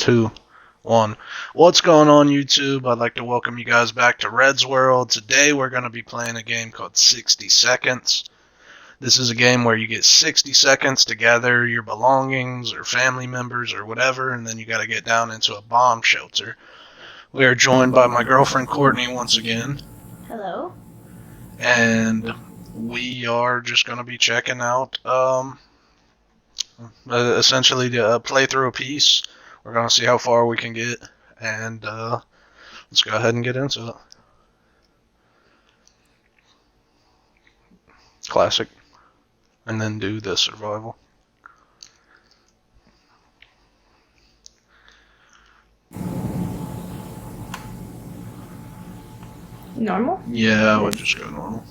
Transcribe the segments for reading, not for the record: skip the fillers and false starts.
Two, one. What's going on, YouTube? I'd like to welcome you guys back to Red's World. Today we're going to be playing a game called 60 Seconds. This is a game where you get 60 seconds to gather your belongings or family members or whatever, and then you got to get down into a bomb shelter. We are joined by my girlfriend Courtney once again. Hello. And we are just going to be checking out, essentially to play through a piece. We're going to see how far we can get, and let's go ahead and get into it. Classic. And then do the survival. Normal? Yeah, I would just go normal.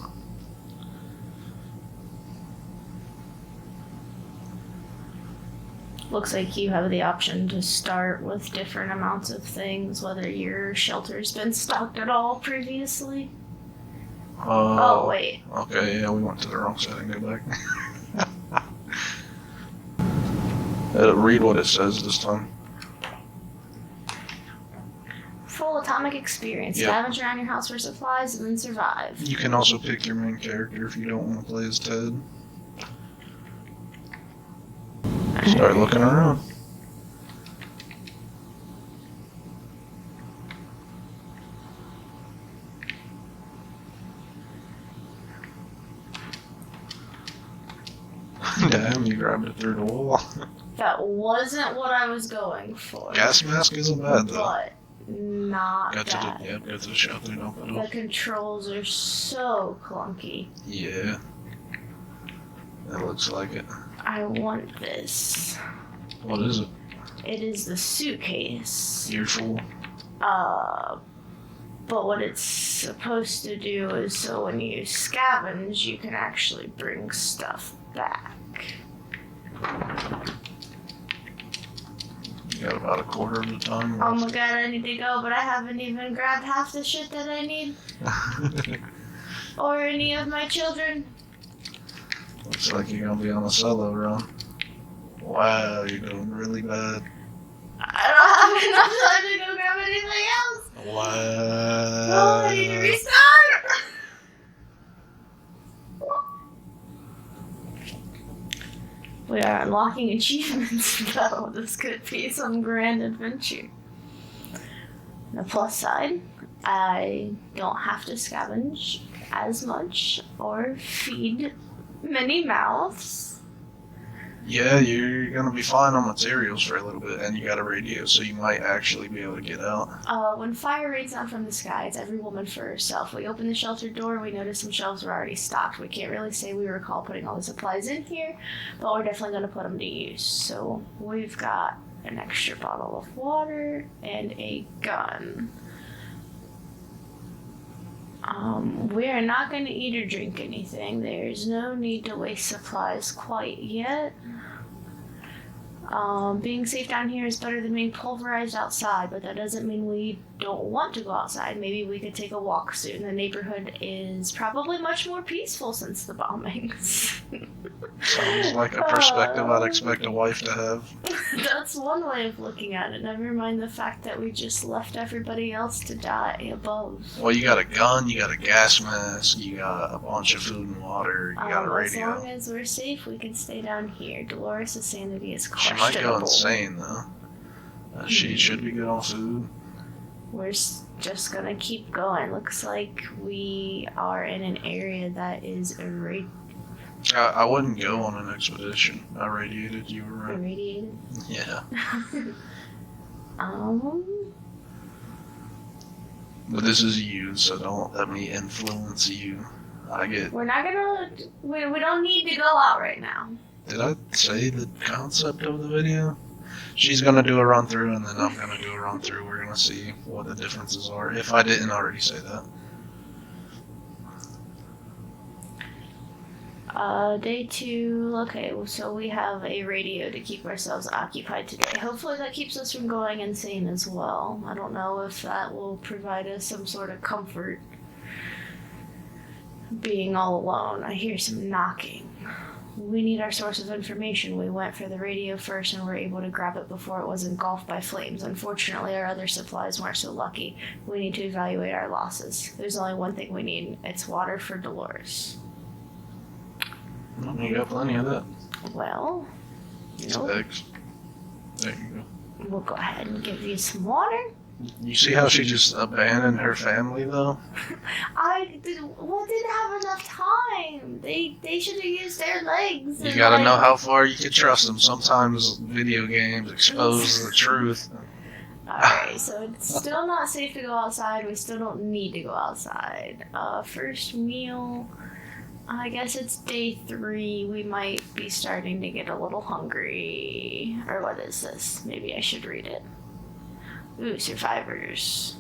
Looks like you have the option to start with different amounts of things, whether your shelter's been stocked at all previously. Oh, wait. Okay, yeah, we went to the wrong setting. Go back. Read what it says this time. Full atomic experience. Yep. Scavenge around your house for supplies and then survive. You can also pick your main character if you don't want to play as Ted. Start looking around. Damn, you grabbed it through the wall. That wasn't what I was going for. Gas mask isn't bad, though. But not Go bad. to the shelter, don't put it The off. controls are so clunky. Yeah. That looks like it. I want this. What is it? It is the suitcase. You're full. But what it's supposed to do is so when you scavenge, you can actually bring stuff back. You got about a quarter of the time Oh left. my god, I need to go, but I haven't even grabbed half the shit that I need. Or any of my children. Looks like you're gonna be on a solo run. Wow, you're doing really bad. I don't have enough time to go grab anything else. Wow. Oh, I need to restart. We are unlocking achievements, though. This could be some grand adventure. On the plus side, I don't have to scavenge as much or feed many mouths. Yeah, you're gonna be fine on materials for a little bit, and you got a radio, so you might actually be able to get out. When fire rains down from the sky, it's every woman for herself. We open the shelter door, we notice some shelves were already stocked. We can't really say we recall putting all the supplies in here, but we're definitely going to put them to use. So we've got an extra bottle of water and a gun. We are not going to eat or drink anything. There's no need to waste supplies quite yet. Being safe down here is better than being pulverized outside, but that doesn't mean we don't want to go outside. Maybe we could take a walk soon. The neighborhood is probably much more peaceful since the bombings. Sounds like a perspective I'd expect a wife to have. That's one way of looking at it. Never mind the fact that we just left everybody else to die above. Well, you got a gun, you got a gas mask, you got a bunch of food and water, you got a radio. As long as we're safe, we can stay down here. Dolores' sanity is She questionable. might go insane, though. She should be good on food. We're just gonna keep going. Looks like we are in an area that is I wouldn't go on an expedition. I radiated, you were right. irradiated. Yeah. But this is you, so don't let me influence you. We're not gonna. We don't need to go out right now. Did I say the concept of the video? She's gonna do a run through, and then I'm gonna do a run through. We're gonna see what the differences are, if I didn't already say that. Day 2. Okay, so we have a radio to keep ourselves occupied today. Hopefully that keeps us from going insane as well. I don't know if that will provide us some sort of comfort being all alone. I hear some knocking. We need our source of information. We went for the radio first and were able to grab it before it was engulfed by flames. Unfortunately, our other supplies weren't so lucky. We need to evaluate our losses. There's only one thing we need. It's water for Dolores. Well, you got plenty of that. Well, Some eggs. There you go. We'll go ahead and give you some water. You see how she just abandoned her family, though? Didn't have enough time. They should have used their legs. You gotta know how far you can trust them. Sometimes video games expose the truth. Alright, so it's still not safe to go outside. We still don't need to go outside. First meal, I guess it's day 3. We might be starting to get a little hungry. Or what is this? Maybe I should read it. Ooh, survivors.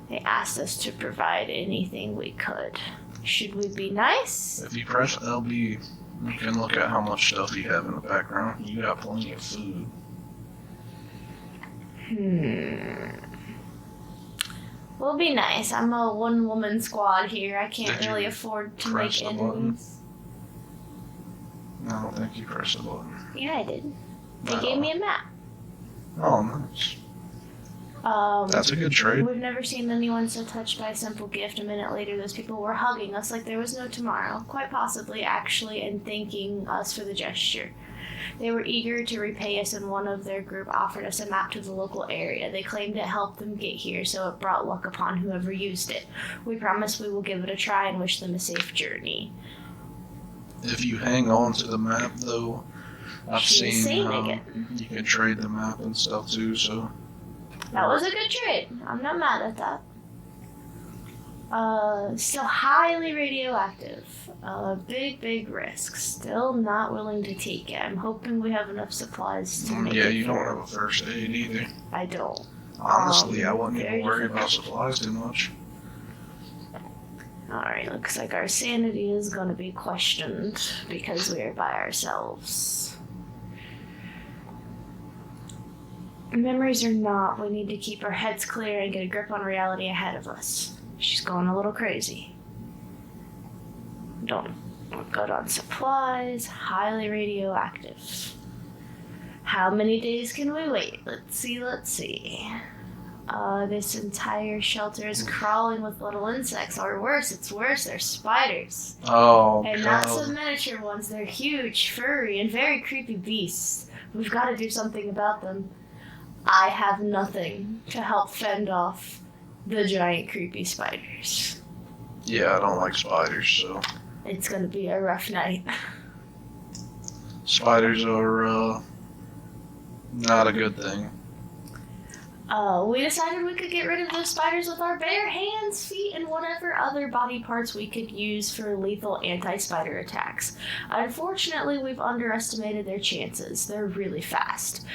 They asked us to provide anything we could. Should we be nice? If you press LB, you can look at how much stuff you have in the background. You got plenty of food. We'll be nice. I'm a one-woman squad here. I can't really afford to make enemies. I don't think you pressed the button. Yeah, I did. They gave me a map. Oh, nice. That's a good trade. We've never seen anyone so touched by a simple gift. A minute later, those people were hugging us like there was no tomorrow. Quite possibly, actually, and thanking us for the gesture. They were eager to repay us, and one of their group offered us a map to the local area. They claimed it helped them get here, so it brought luck upon whoever used it. We promise we will give it a try and wish them a safe journey. If you hang on to the map, though, I've seen you can trade the map and stuff too, so... That was a good trade. I'm not mad at that. Still highly radioactive. Big risk. Still not willing to take it. I'm hoping we have enough supplies to make it. Yeah, you don't have a first aid either. I don't. Honestly, I wouldn't even worry about supplies too much. Alright, looks like our sanity is going to be questioned because we are by ourselves. Memories or not, we need to keep our heads clear and get a grip on reality ahead of us. She's going a little crazy. Don't look good on supplies, highly radioactive. How many days can we wait? Let's see. This entire shelter is crawling with little insects, or worse, they're spiders. Oh, and not some miniature ones, they're huge, furry, and very creepy beasts. We've got to do something about them. I have nothing to help fend off the giant creepy spiders. Yeah, I don't like spiders, so... It's gonna be a rough night. Spiders are, not a good thing. We decided we could get rid of those spiders with our bare hands, feet, and whatever other body parts we could use for lethal anti-spider attacks. Unfortunately, we've underestimated their chances. They're really fast.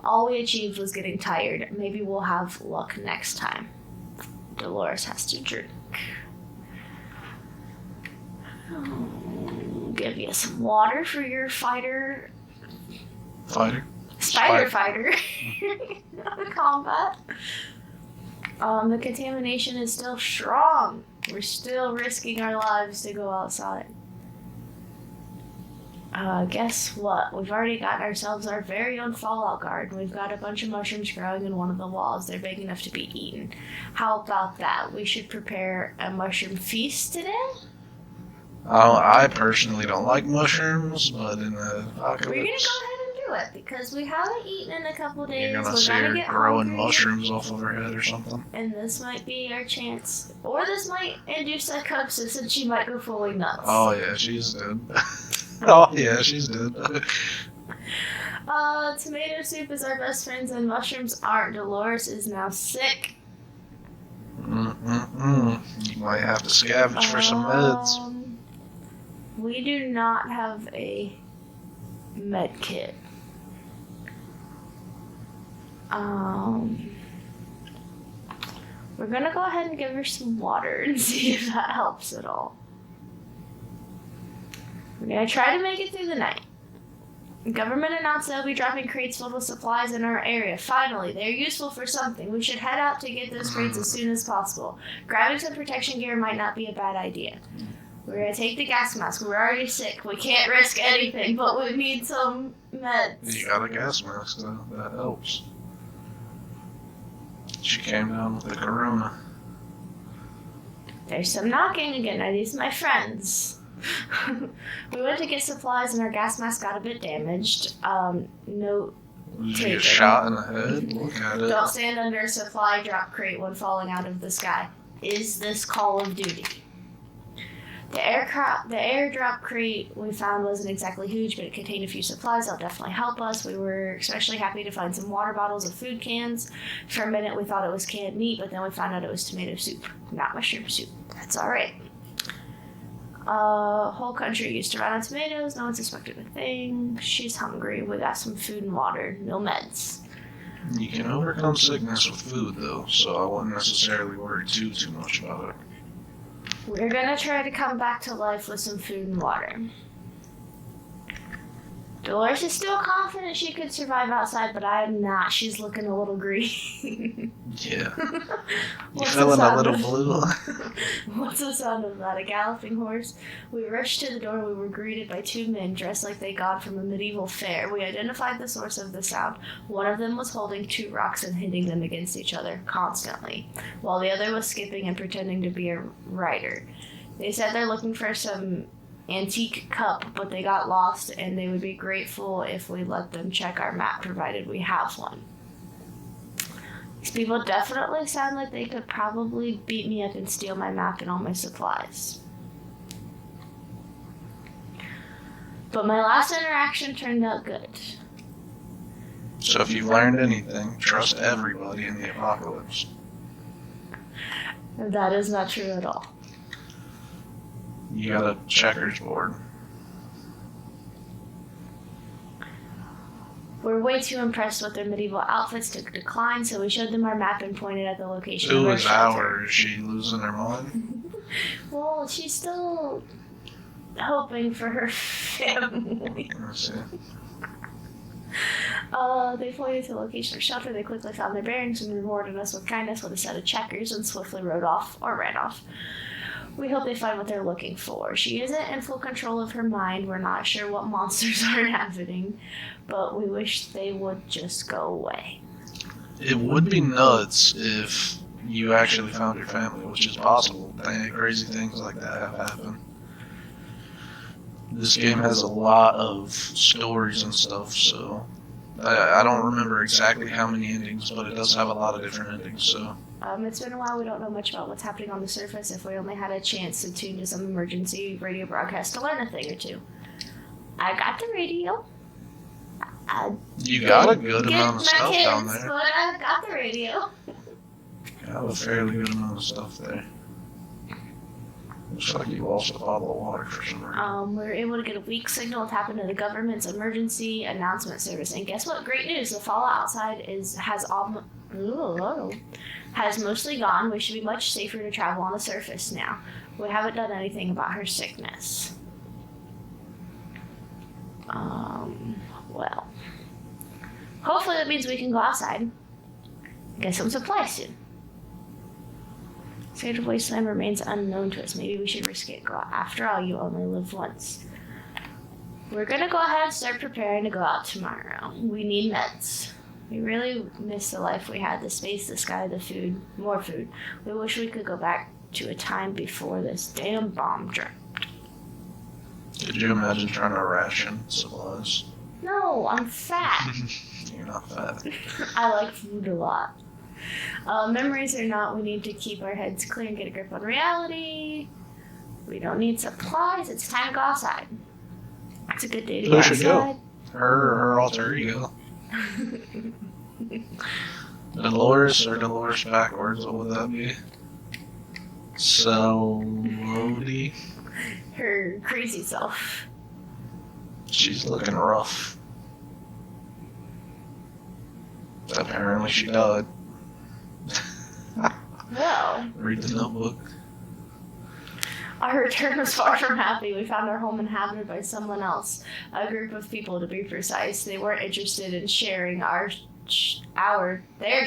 All we achieved was getting tired. Maybe we'll have luck next time. Dolores has to drink. Give you some water for your fighter. Fighter? Spider fighter. Combat. The contamination is still strong. We're still risking our lives to go outside. Guess what? We've already got ourselves our very own fallout guard. We've got a bunch of mushrooms growing in one of the walls. They're big enough to be eaten. How about that? We should prepare a mushroom feast today? I personally don't like mushrooms, but in the apocalypse... We're gonna go ahead and do it, because we haven't eaten in a couple days. You're gonna see her growing mushrooms off of her head or something. And this might be our chance. Or this might induce psychosis, and she might go fully nuts. Oh yeah, she's dead. Oh yeah, she's dead. Tomato soup is our best friends and mushrooms aren't. Dolores is now sick. You might have to scavenge for some meds. We do not have a med kit. We're gonna go ahead and give her some water and see if that helps at all. We're gonna try to make it through the night. The government announced they'll be dropping crates filled with supplies in our area. Finally, they're useful for something. We should head out to get those crates as soon as possible. Grabbing some protection gear might not be a bad idea. We're gonna take the gas mask. We're already sick. We can't risk anything, but we need some meds. You got a gas mask, though. That helps. She came down with the corona. There's some knocking again. Are these my friends? We went to get supplies and our gas mask got a bit damaged. Note Did you taken. get shot in the head? Look at it. Don't stand under a supply drop crate when falling out of the sky. Is this Call of Duty? The airdrop crate we found wasn't exactly huge, but it contained a few supplies that'll definitely help us. We were especially happy to find some water bottles and food cans. For a minute we thought it was canned meat, but then we found out it was tomato soup, not mushroom soup. That's alright. Whole country used to run on tomatoes. No one suspected a thing. She's hungry. We got some food and water. No meds. You can overcome sickness with food, though, so I wouldn't necessarily worry too much about it. We're gonna try to come back to life with some food and water. Dolores is still confident she could survive outside, but I am not. She's looking a little green. Yeah. You feeling a little blue? What's the sound of that? A galloping horse? We rushed to the door. We were greeted by two men dressed like they got from a medieval fair. We identified the source of the sound. One of them was holding two rocks and hitting them against each other constantly, while the other was skipping and pretending to be a rider. They said they're looking for some antique cup, but they got lost and they would be grateful if we let them check our map, provided we have one. These people definitely sound like they could probably beat me up and steal my map and all my supplies. But my last interaction turned out good. So if you've learned anything, trust everybody in the apocalypse. That is not true at all. You got a checkers board. We're way too impressed with their medieval outfits to decline, so we showed them our map and pointed at the location of Who our is shelter. Is she losing her mind? Well, she's still hoping for her family. Let's see. They pointed to the location of shelter. They quickly found their bearings and rewarded us with kindness with a set of checkers and swiftly ran off. We hope they find what they're looking for. She isn't in full control of her mind. We're not sure what monsters are inhabiting, but we wish they would just go away. It would be nuts if you actually found your family, which is possible. Crazy things like that have happened. This game has a lot of stories and stuff, so I don't remember exactly how many endings, but it does have a lot of different endings, so. It's been a while. We don't know much about what's happening on the surface. If we only had a chance to tune to some emergency radio broadcast to learn a thing or two. I got the radio. You got a good amount of stuff kids, down there. But I got the radio. You have a fairly good amount of stuff there. Looks like you lost a bottle of water for some reason. We were able to get a weak signal tap into the government's emergency announcement service. And guess what? Great news. The fallout outside has mostly gone. We should be much safer to travel on the surface now. We haven't done anything about her sickness. Well. Hopefully that means we can go outside and get some supplies soon. Sacred Wasteland remains unknown to us. Maybe we should risk it. After all, you only live once. We're gonna go ahead and start preparing to go out tomorrow. We need meds. We really miss the life we had, the space, the sky, the food, more food. We wish we could go back to a time before this damn bomb dropped. Could you imagine trying to ration supplies? No, I'm fat. You're not fat. I like food a lot. Memories or not, we need to keep our heads clear and get a grip on reality. We don't need supplies. It's time to go outside. It's a good day to go outside. Go. Her alter ego. Dolores or Dolores backwards, what would that be? Salodi? Her crazy self. She's looking rough. Apparently she died. Well. Read the notebook. Our return was far from happy. We found our home inhabited by someone else. A group of people, to be precise. They weren't interested in sharing their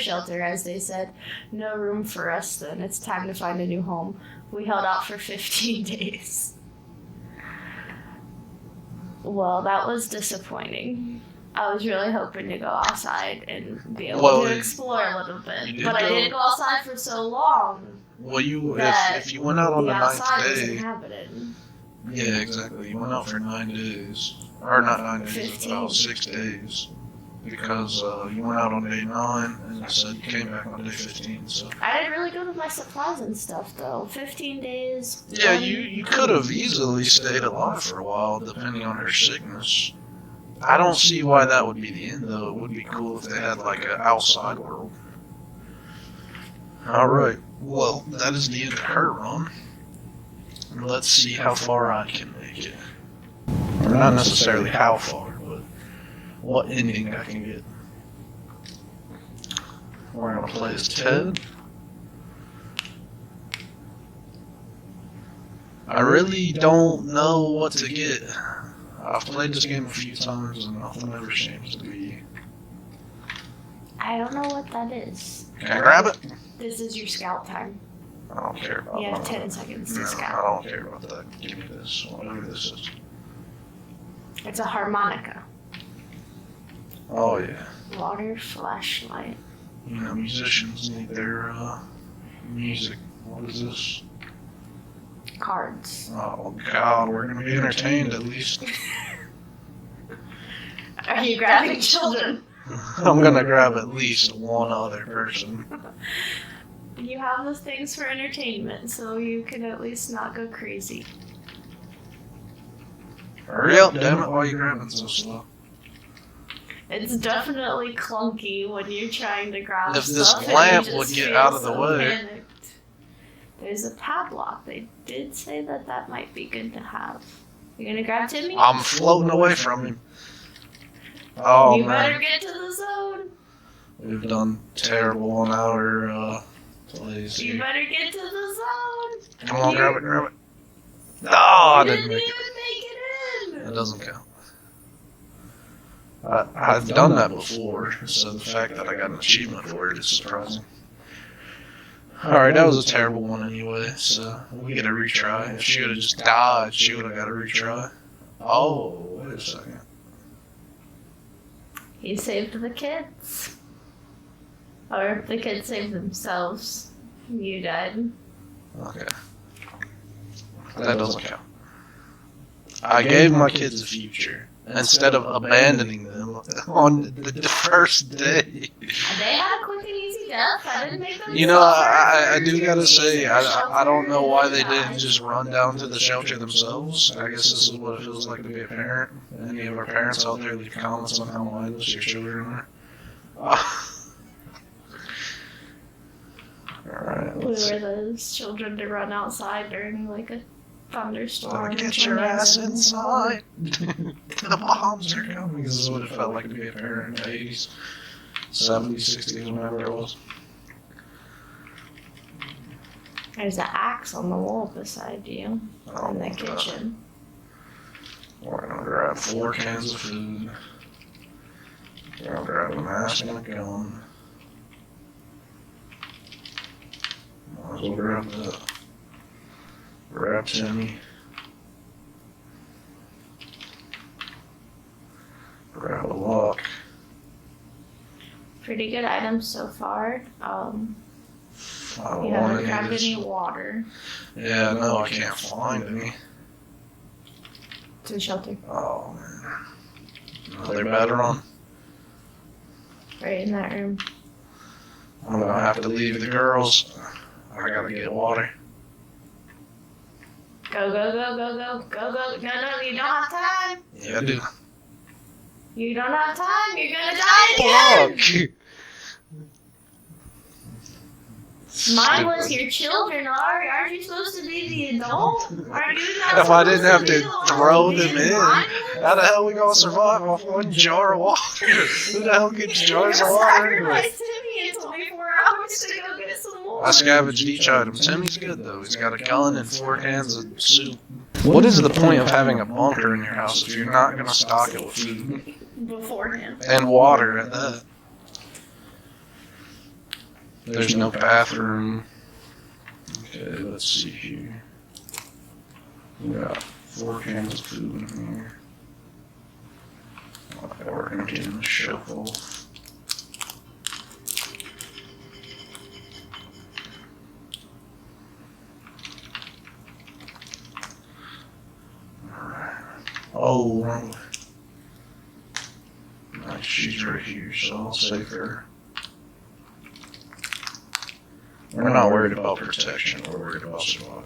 shelter, as they said. No room for us then. It's time to find a new home. We held out for 15 days. Well, that was disappointing. I was really hoping to go outside and be able Well, to explore a little bit, you did but I go- didn't go outside for so long Well, that if you went out on the the ninth outside was day, inhabited. yeah, exactly. You went out for 9 days, or not 9 days, 15. about 6 days, because you went out on day 9, and you said you came back on day 15. So I didn't really go to my supplies and stuff though. 15 days. yeah, you could have easily stayed alive for a while, depending on her sickness. I don't see why that would be the end, though. It would be cool if they had like an outside world. All right. Well, that is the end of her run. Let's see how far I can make it. Or not necessarily how far, but what ending I can get. We're going to play as Ted. I really don't know what to get. I've played this game a few times and nothing ever seems to be... I don't know what that is. Can I grab it? This is your scout time. I don't care about You have that. 10 seconds to No, I scout. don't care about that. Give me this, whatever this is. It's a harmonica. Oh yeah. Water flashlight. You know, musicians need their music. What is this? Cards. Oh God, we're gonna be entertained at least. Are you grabbing children? I'm gonna grab at least one other person. You have those things for entertainment, so you can at least not go crazy. Hurry up, damn it! Why are you grabbing so slow? It's definitely clunky when you're trying to grab If this stuff and lamp you would just get feel out of the so way. panicked. There's a padlock. They did say that that might be good to have. You gonna grab Timmy? I'm floating away from him. Oh You man, better get to the zone. we've done terrible on our plays You here. better get to the zone. Come on, grab it, grab it. No, I You didn't didn't make even it. make it in. That doesn't count. I've done that before, so the fact that I got an achievement for it is surprising. Alright, that was a terrible one anyway, so we get a retry. If she would have just died, she would have got a retry. Oh, wait a second. He saved the kids. Or if the kids saved themselves, you died. Okay. That doesn't count. I gave my kids a future instead of abandoning them on the first day. They had a quick and easy death. I didn't make them. You know, I do gotta say, I don't know why they didn't just run down to the shelter themselves. I guess this is what it feels like to be a parent. Any of our parents out there, leave comments on how mindless your children are. Alright, We let's were see. those children to run outside during like a thunderstorm. Get your ass inside. The bombs are coming. This is what it felt like to be a parent in the 80s, 70s, 60s, whenever it was. There's an axe on the wall beside you Oh, in the God. kitchen. We're gonna grab 4 cans of food. We're gonna grab a mask and a gun. Might as well grab that. Grab Timmy. Grab a lock. Pretty good items so far. I don't You want haven't any grabbed of this. any water Yeah, no, I can't find any. to the shelter. Oh, man. Another bad run. Right in that room. I'm gonna have to leave the girls. I gotta get water. Go, go, go, go, go, go, go. No, you don't have time. Yeah, I do. You don't have time. You're gonna die again. Fuck! Mindless, your children are. Aren't you supposed to be the adult? Are you not If I didn't supposed have be to the throw one them being in, mindless? how the hell we gonna survive off one jar of water? Who the hell gets jars of You water anyway? sacrificed Timmy in 24 hours to go get some more. I scavenged each item. Timmy's good though. He's got a gun and 4 cans of soup. What is the point of having a bunker in your house if you're not gonna stock it with food Beforehand. and water at that? There's no bathroom. Okay, let's see here. We got 4 cans of food in here. We're emptying the shovel. Oh, wrong way. Nice, she's right here, so I'll save her. We're not worried about protection, we're worried about survival.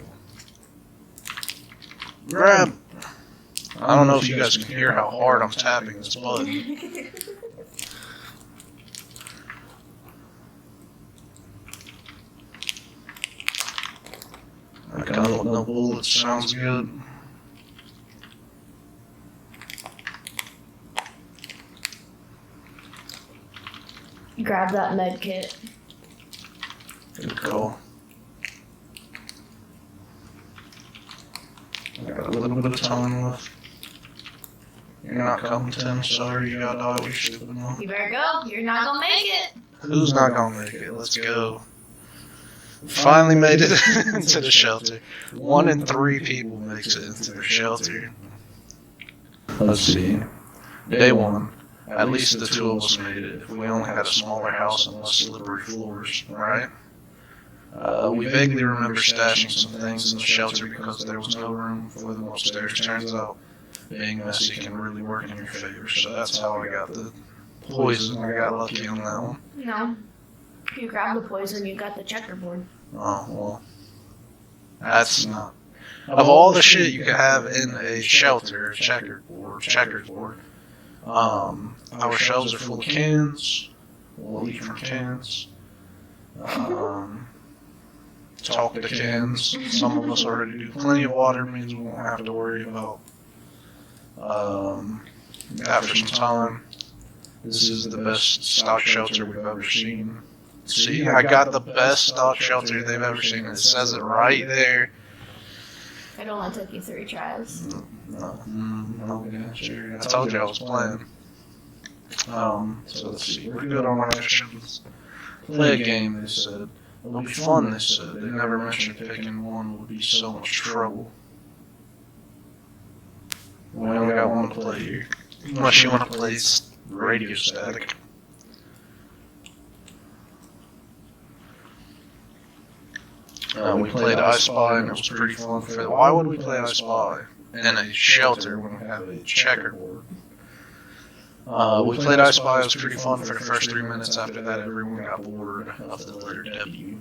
Grab! I don't know if you guys can hear how hard I'm tapping this button. A gun with no bullets sounds good. Grab that med kit. Good call. I got a little bit of time left. You're not coming, Tim. Sorry, you gotta die. We should have known. You better go. You're not gonna make it. Who's not gonna make it? Let's go. Finally made it into the shelter. 1 in 3 people makes it into the shelter. Let's see. Day 1. At least the 2 of us made it. If we only had a smaller house and less slippery floors, right? We vaguely remember stashing some things in the shelter because there was no room for them upstairs. Turns out being messy can really work in your favor, so that's how I got the poison. I got lucky on that one. No. You grabbed the poison, you got the checkerboard. Oh, well. That's not. Of all the shit you could have in a shelter, checkerboard, our shelves are full of cans. We'll eat from cans. Talk to cans. Some of us already do. Plenty of water means we won't have to worry about that for some time. This is the best stock shelter we've ever seen. See, I got the best stock shelter they've ever seen. It says it right there. It only took you 3 tries. No, yeah, sure. I told you I was playing. So let's see. We're good on rations. Play a game, they said. It'll be fun, they said. They never mentioned picking one would be so much trouble. We only got one to play here. Unless you want to play Radio Static. We played I Spy and it was pretty fun. Why would we play I Spy in a shelter when we have a checkerboard? We played I Spy, it was pretty fun for the first 3 minutes. After that, everyone got bored of the letter W.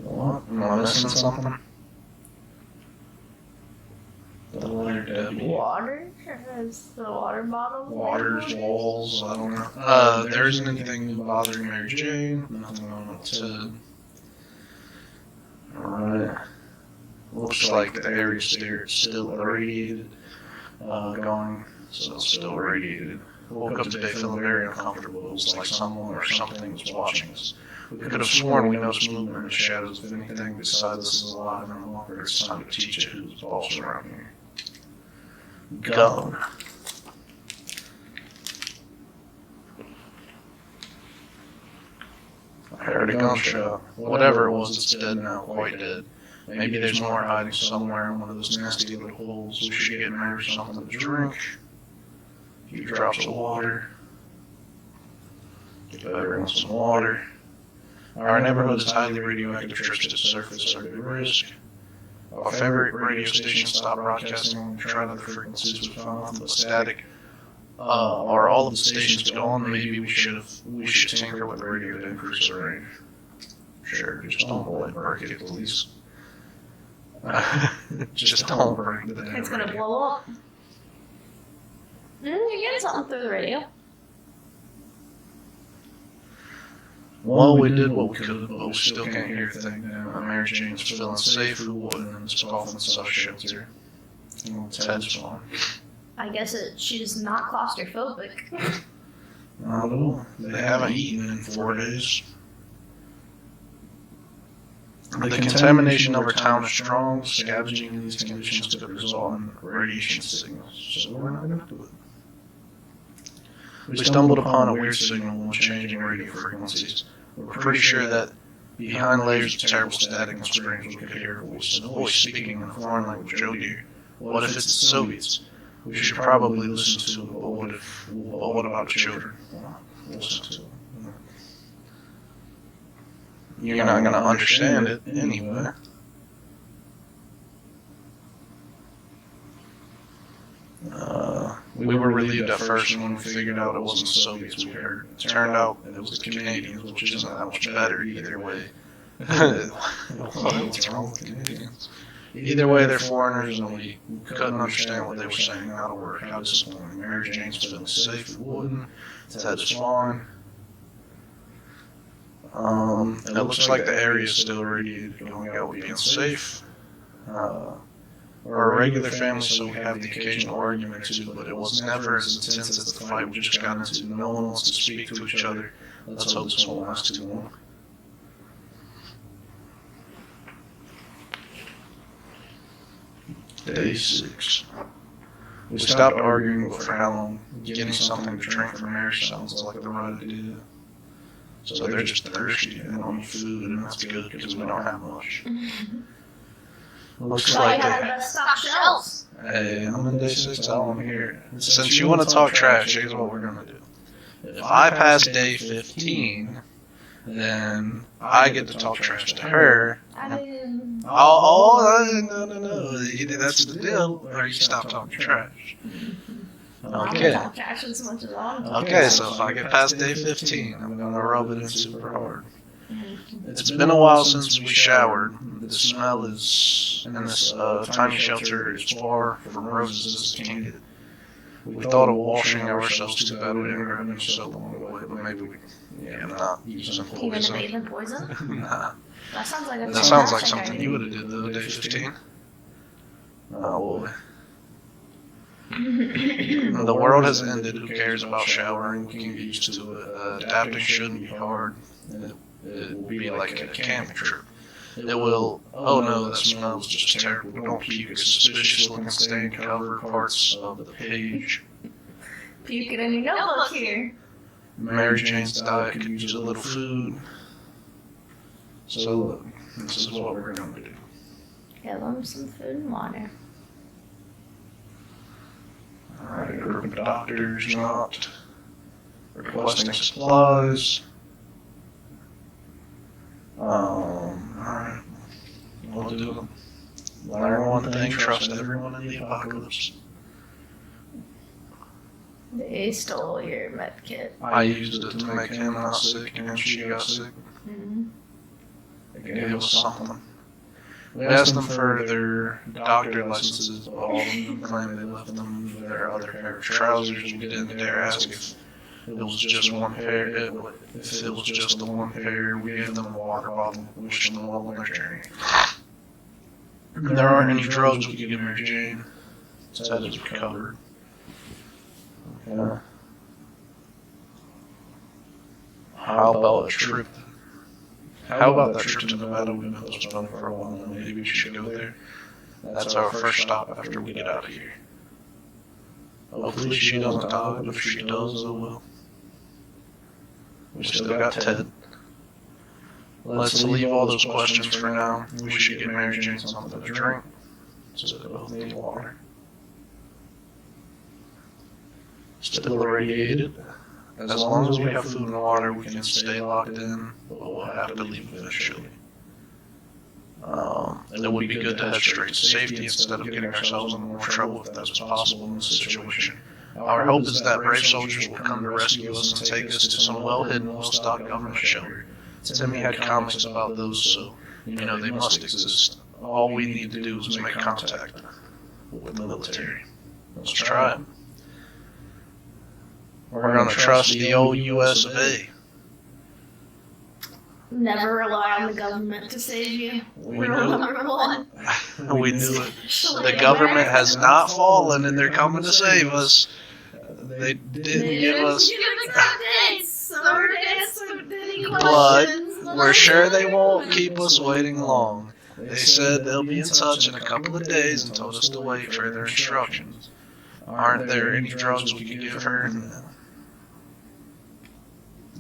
What? Am I missing something? The letter W. Water? Is the water bottle? Waters, walls, I don't know. There isn't anything bothering Mary Jane. Nothing on Ted. Alright. Looks like the area is still irradiated. Going, so it's still irradiated. Woke up today feeling very uncomfortable. It was like someone or something was watching us. We could have sworn we noticed movement in the shadows. If anything besides us is alive and no longer, it's time to teach it who's boss around here. Gun. I heard a gunshot. Whatever it was, it's dead now, quite dead. Maybe there's more hiding somewhere in one of those nasty little holes. We should get Mary something to drink. A few drops of water. Get everyone some water. Our neighborhood is highly radioactive. Trips to the surface are a good risk. Our favorite radio station stopped broadcasting when we tried other frequencies. We found nothing but static. Are all of the stations gone? Maybe we should tinker with the radio to increase the range. Sure, just don't let it break it, please. Just don't break the damn It's gonna radio. blow up. You're getting something through the radio. Well, we did what we could, but we still can't hear a thing now. Mary Jane's feeling safe. Who wouldn't in this coffin stuff shelter? Ted's fine. I guess she's not claustrophobic. I don't know. They haven't eaten in 4 days. The contamination of our town is strong. Scavenging in these conditions could result in radiation signals, so we're not going to do it. We stumbled upon a weird signal when changing radio frequencies. We're pretty sure that behind layers of terrible static and springs we could hear a voice speaking in a foreign language. Oh dear. What if it's the Soviets? We should probably listen to it, but what about the children? Listen to it. You're not going to understand it anyway. We were relieved at first when we figured out it wasn't the Soviets we heard. It turned out it was the Canadians, which isn't that much better either way. What's wrong with Canadians? Either way, they're foreigners, and we couldn't understand what they were saying. Out of work, how disappointing. Mary Jane's feeling safe. We wouldn't. Ted is fine. It looks like the area is still irradiated, going out with being safe. We're a regular family, so we have the occasional argument or two, but it was never as intense as the fight we just got into. No one wants to speak to each other. Let's hope this won't last too long. Day 6. We stopped arguing, but for how long? Getting something to drink for Mary sounds like the right idea. So they're just thirsty and don't need food, and that's good because we don't have much. Looks like they have the best stock shelves. Hey, I'm in day 6, I want to hear it. Since you want to talk trash, here's what we're going to do. If I pass day 15, then I get to talk trash to her. No. That's the deal, or you stop talking trash. Okay. Okay, so if I get past day 15, I'm going to rub it in super hard. It's been a while since we showered. The smell is in this tiny shelter is far from roses as it can get. We thought of washing ourselves, too bad we didn't grab any soap along the way, but maybe I'm not using poison. You gonna bathe in poison? Nah. That sounds like something you would have did though, day 15. Oh boy. The world has ended. Who cares about showering? We can get used to it. Adapting shouldn't be hard. It will be like a camping trip. It will. Oh no, that smell is just terrible. Don't puke. It's suspicious looking stain covered parts of the page. Puke it in your notebook here. Mary Jane's diet could use a little food. So look, this is what we're going to do. Give them some food and water. Alright, a group of doctors not requesting supplies. Alright, we'll do them. Learn one thing, trust everyone in the apocalypse. They stole your med kit. I used it to make him not sick, and she got sick. They gave us something. We asked them for their doctor licenses, but all of them claimed they left them their other pair of trousers. We didn't dare ask if it was just one pair. If it was just the one pair, we gave them a water bottle and wished them well on their journey. There aren't any drugs we could give Mary Jane. Ted is recovered. Okay. How about a trip? How about that trip to Nevada we've been postponing for a while now? Maybe we should go there. That's our first stop after we get out of here. Hopefully she doesn't die, but if she does, oh well. We still got Ted. Let's leave all those questions for now. We should get Mary Jane something to drink, so they both need water. Still irradiated. As long as we have food and water, we can stay locked in, but we'll have to leave eventually. It would be good to head straight to safety instead of getting ourselves in more trouble if that's possible in this situation. Our hope is that brave soldiers will come to rescue us and take us to some well-hidden, well-stocked government shelter. Timmy had comics about those, so, they must exist. All we need to do is make contact with the military. Let's try it. We're going to trust the old US of A. Never rely on the government to save you. We knew it. Number one. We knew it. The government has not fallen and they're coming to save us. They didn't give us blood. We're sure they won't keep us waiting long. They said they'll be in touch in a couple of days and told us to wait for their instructions. Aren't there any drugs we could give her? No.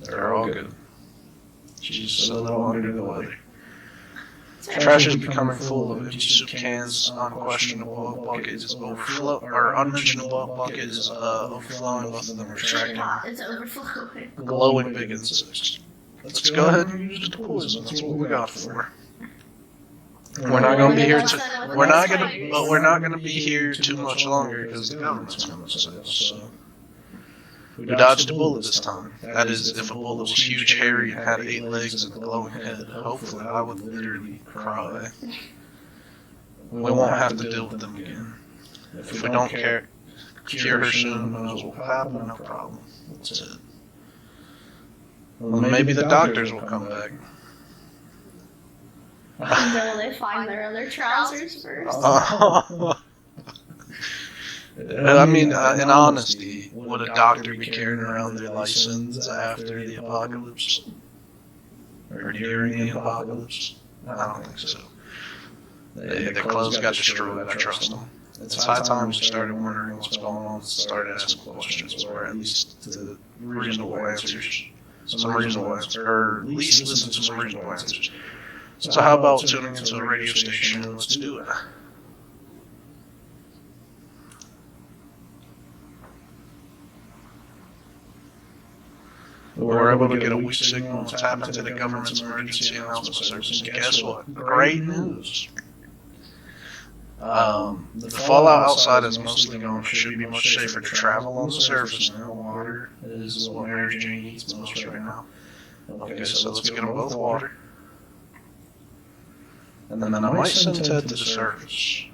They're all good. She's just a little under the weather. Trash is becoming full of empty soup cans. Unquestionable bucket is unmentionable bucket is overflowing. Both of them are attracting It's overflowing. glowing big insects. Let's go ahead and use the poison. That's what we got for. We're not going to be here. We're not going to be here too much longer because the government's coming to save us. So we dodged a bullet this time. That is, if a bullet was huge, hairy, and had 8 legs and a glowing head. Hopefully, I would literally cry. We won't have to deal with them again. If we don't cure her soon, who knows what will happen? No problem. That's it. Well, maybe the doctors will come back. Until they find their other trousers first. I mean, in honesty, would a doctor be carrying around their license after the apocalypse? Or during the apocalypse? I don't think so. Their clothes got destroyed, I trust them. It's high time we started wondering what's going on, started asking questions, or at least to reasonable answers. Some reasonable answers, or at least listen to some reasonable answers. So how about tuning into a radio station and let's do it? We were able to get a weak signal and tap into the government's emergency announcement service. And guess what? Great news. The fallout outside is mostly gone. It should be much safer to travel on the surface now. Water is what Mary Jane needs most right now. Okay, so let's get them both water. And then I might send Ted to the surface.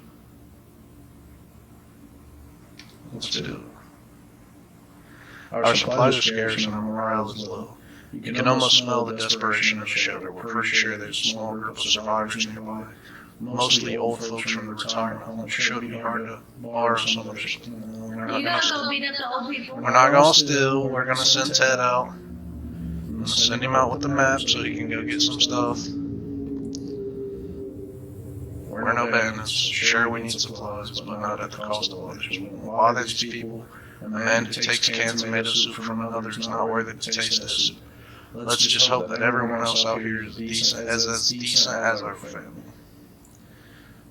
Let's do it. Our supplies are scarce and our morale is low. You can almost smell the desperation in the shelter. We're pretty sure there's a small group of survivors nearby. Mostly old folks from the retirement home. It should be hard to borrow some of this. You gotta go beat up the old people. We're not gonna steal. We're gonna send Ted out. I'm gonna send him out with the map so he can go get some stuff. We're no bandits. Sure, we need supplies, but not at the cost of others. We won't bother these people. A man who takes cans of tomato soup from another is not worthy to taste this soup. Let's just hope that everyone else out here is decent as our family.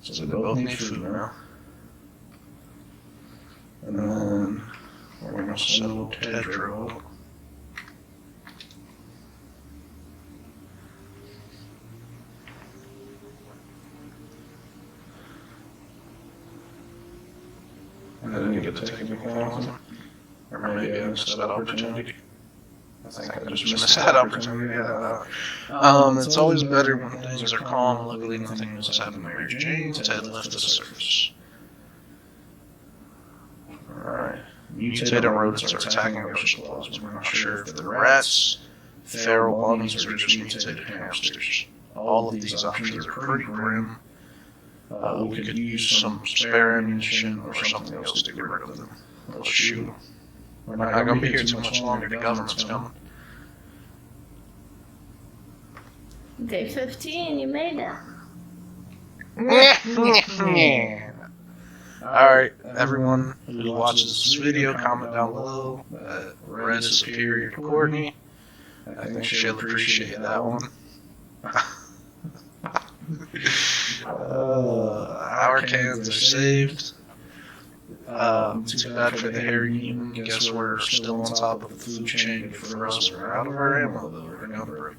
So they both need food now. And then we're gonna send Tedro up. I didn't get to take a look at him. Or maybe I missed that opportunity. I think I just missed that opportunity. It's always better when things are calm. Luckily, nothing was happening to Mary Jane. Ted left to the surface. Alright. Mutated rodents are attacking our supplies. We're not sure if they're rats, feral bunnies, or just mutated hamsters. All of these options are pretty grim. We could use some spare ammunition or something else to get rid of them. Let's shoot them. We're not going to be here too much longer. The government's coming. Day 15, you made it. Alright, everyone who watches this video, comment down below that Red is superior to Courtney. I think she'll appreciate that one. Our cans are saved. Too bad for the hairy human. Guess we're still on top of the food chain. For us, we're out of our ammo though. We're gonna break.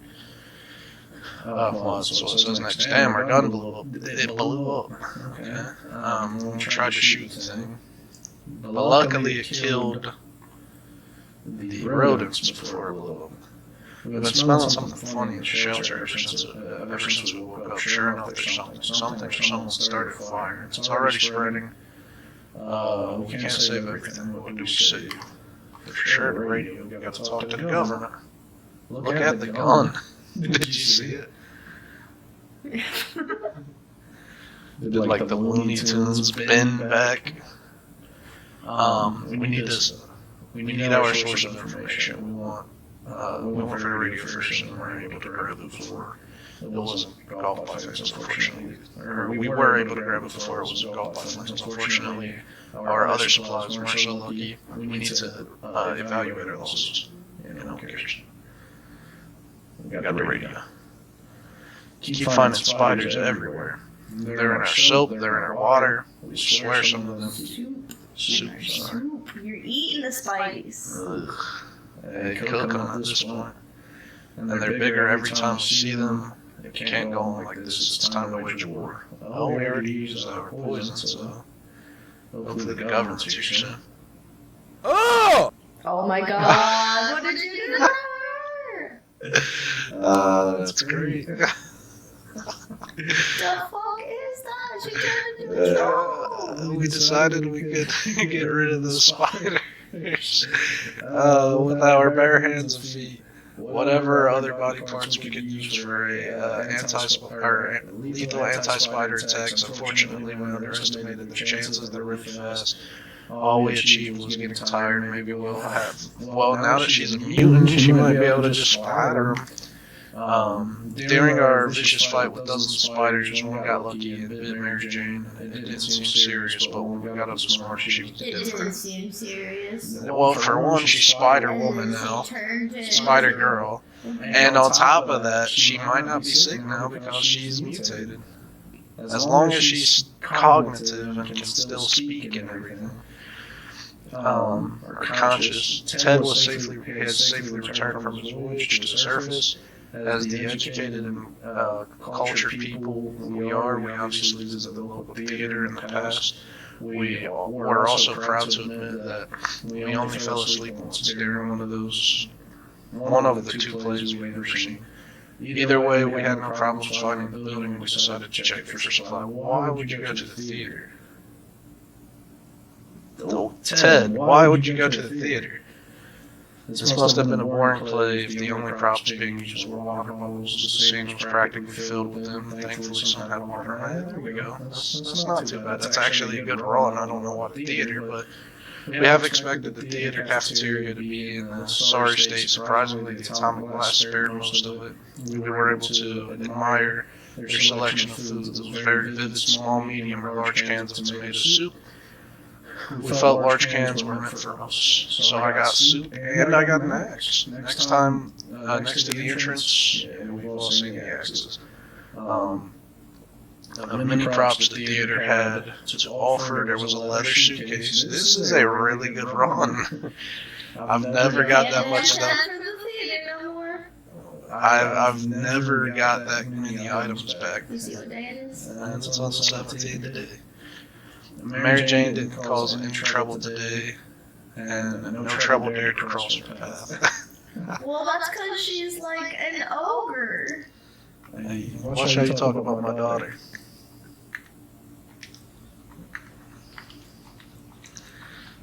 Well, that's what it says next. Damn, our gun blew up. It blew up. Okay. We tried to shoot the thing, but luckily it killed the rodents before it blew up. We've been smelling something funny in the shelter ever since we woke up. Sure enough, there's something or someone started a fire. It's already spreading. We can't save everything, but what do we save? For sure, the radio. We got to talk to the government. Look at the gun. Did you see it? Did like the Looney Tunes bend back? We need this. We need our source of information. We want for the radio first, and we're able to grab it before it wasn't golf by things, unfortunately. Or we were able to grab it before it was golf by things, unfortunately. Our other supplies weren't so lucky. We need to evaluate our losses. Who cares? We got the radio. keep finding spiders everywhere. They're in our soap, they're in our water. We swear some of them. Soup. You're eating the spideys. Ugh. They cook them at this point. And they're bigger every time we see them. It can't go on like this. It's time to wage war. Oh, we already used our poison, so hopefully the government's here soon. Oh! Oh my god, what did you do to her? That's great. The fuck is that? She turned into a troll. We decided we could get rid of the spiders with our bare hands and feet. Whatever other body parts we could use for a lethal anti-spider attacks. Unfortunately, we underestimated their chances. They're really fast. All we achieved was getting tired. Maybe we'll have. Well, now that she's a mutant, she might be able to just splatter them. During our vicious fight with dozens of spiders, one got lucky and bit Mary Jane. It didn't seem serious, but when we got up this morning, she was It different. didn't seem serious. Well, for one, she's Spider-Woman now. Spider-Girl. And on top of that, she might not be sick now because she's mutated. As long as she's cognitive and can still speak and everything, or conscious, Ted has safely returned from his voyage to the surface. As the educated and cultured people we are, we obviously visited the local theater in the past. We're also proud to admit that we only fell asleep once during one of the two plays we've ever seen. Either way, we had no problems finding the building and we decided to check for supply. Why would you go to the theater? Ted, why would you go to the theater? This must have been a boring play if the only props being used were water bubbles. The scene was practically filled with them. Thankfully, some had water. There we go. That's not too bad. That's actually a good run. I don't know what theater, but we have expected the theater cafeteria to be in a sorry state. Surprisingly, the atomic blast spared most of it. We were able to admire their selection of foods. It was very vivid, small, medium, or large cans of tomato soup. We felt large cans were meant for us, so I got soup and I got an axe. Next time, next to the entrance, we've all seen the axes. The many props the theater had to offer, there was a leather suitcase. This is a really good run. I've never got that much stuff. I've never got that many items back. You see what day it is? And it's on the 17th today. Mary Jane didn't cause any trouble today, and no trouble dared to cross her path. Well, that's because she's like an ogre. Hey, watch how you talk about my daughter.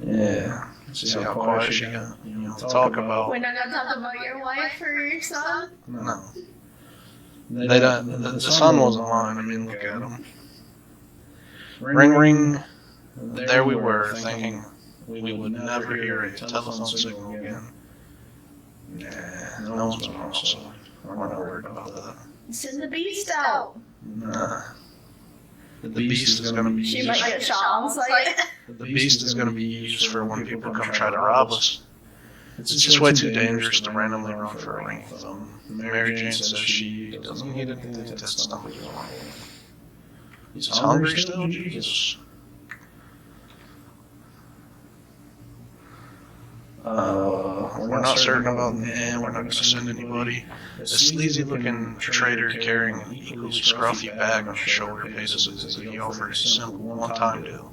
Yeah. See how quiet she got? You don't talk about. We're not gonna talk about your wife or your son? No. They don't. The son wasn't lying. I mean, look at him. Ring, ring. There we were, thinking we would never hear a telephone signal again. Nah, no one's been wrong, so we're not worried about that. Send the beast out. Nah. The beast is going to be She used. might get shot on sight. The beast is going to be used for when people come try to rob us. It's just way too dangerous to randomly run for a ring. Mary Jane says she doesn't need anything to test stomach. He's hungry still? Jesus. We're not certain about the end. We're not going to send anybody. A sleazy-looking trader carrying an equally scruffy bag on his shoulder paid us a visit. He offered a simple one-time deal.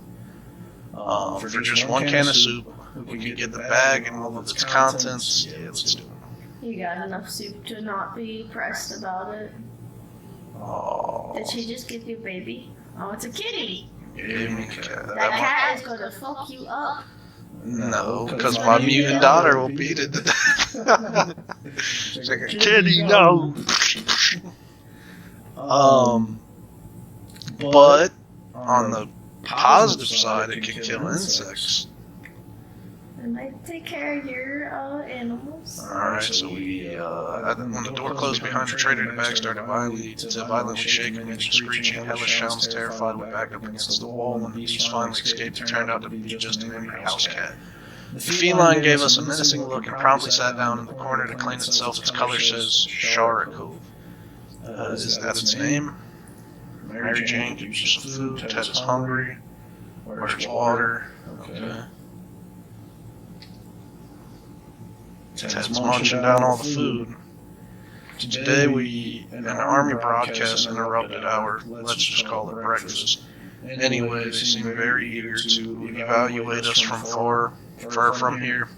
For just one can of soup, we could get the bag and all of its contents. Yeah, let's do it. You got enough soup to not be pressed about it. Oh. Did she just give you a baby? Oh, it's a kitty. Gave me a cat. That cat is gonna fuck you up. No, because my mutant daughter will beat it to death. She's like a kitty, no. But on the positive side, it can kill insects. And I take care of your animals. Alright, so we, when the door closed behind the trader, the bag started violently shaking and screeching. Hellish sounds, terrified, we backed up against the wall. When the beast finally escaped, it turned out to be just an angry house cat. The feline gave us a menacing look and promptly sat down in the corner to clean itself. Its color says Shara Cove. Is that its name? Mary Jane gives you some food. Ted is hungry. Where's water? Okay. Ted's munching down all the food. Today an army broadcast interrupted our, let's just call it breakfast. Anyway, they seem very eager to evaluate us from far from here.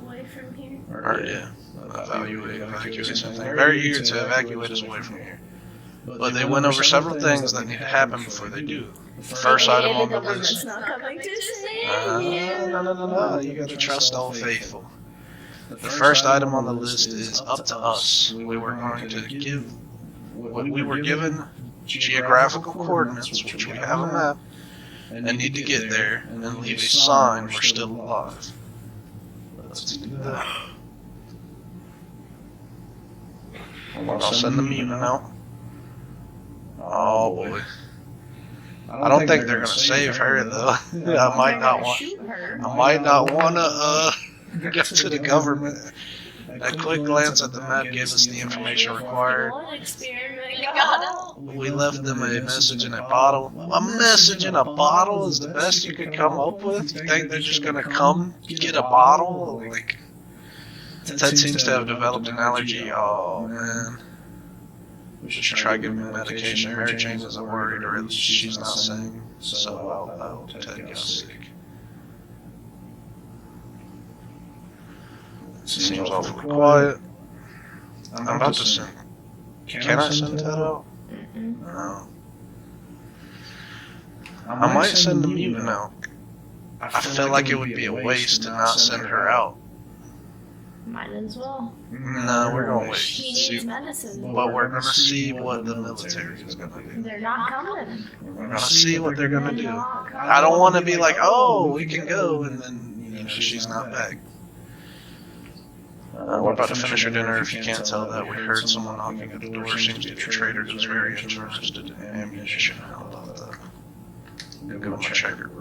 Away from here. Evacuate something. Very eager to evacuate us away from here. But they went over several things that need to happen before they do. The first item on the list. Not coming to save No. You gotta trust all faithful. The first item on the list is up to us. We were going to give what we were given geographical coordinates, which we have a map, and need to get there and leave a sign we're still alive. Let's do that. I'll send the mutant out. Oh boy. I don't think they're gonna save her though. I might not want to get to the government. A quick glance at the map gave us the information required. We left them a message in a bottle. A message in a bottle is the best you could come up with? You think they're just gonna come get a bottle? Like, Ted seems to have developed an allergy. Oh man. We should try giving him medication. Mary Jane isn't worried, or at least she's not saying so out loud. Ted got sick. Seems awfully quiet. I'm about to send. Can I send Ted out? No. I might send the mutant out. I feel like it would be a waste to not send her out. Might as well. No, we're gonna wait. She needs medicine. But we're gonna see what the military is gonna do. They're not coming. We're gonna see what they're gonna do. I don't want to be like, oh, we can go, and then she's not back. We're about to finish our dinner. If you can't tell that, we heard someone knocking at the door. Seems to be a trader who's very interested in ammunition. How about that? Give him a checker.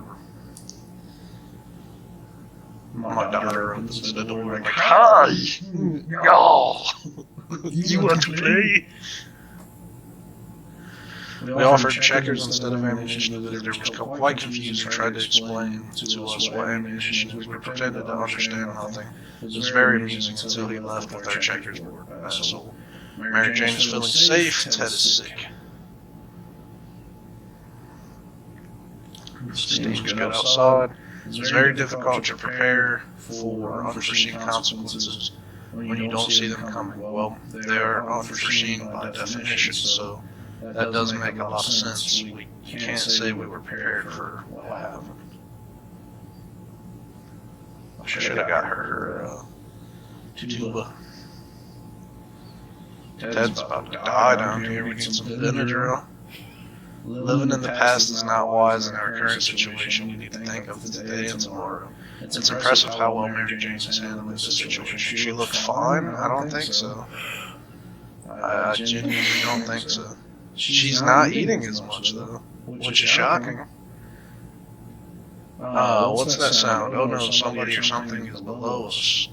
My daughter opens the door like, hi! Y'all! You want to play? We offered checkers instead of ammunition. The visitor was quite confused and tried to explain to us what ammunition is. We pretended to understand nothing. It was very amusing until he left with our checkers board vessel. Mary Jane is feeling safe. Ted is sick. Steam's good outside. It's very difficult to prepare for unforeseen consequences when you don't see them coming. Well, they are unforeseen by definition, so that does make a lot of sense. We can't say we were prepared for what happened. I should have got her tuba. Ted's about to die down here. We need some Benadryl. Living in the past is not wise in our current situation. We need to think of today and tomorrow. It's impressive how well Mary Jane is handling this situation. She looks fine? I don't think so. I genuinely don't think so. She's not eating as much though, which is shocking. What's that sound? Oh no, somebody or something is below us.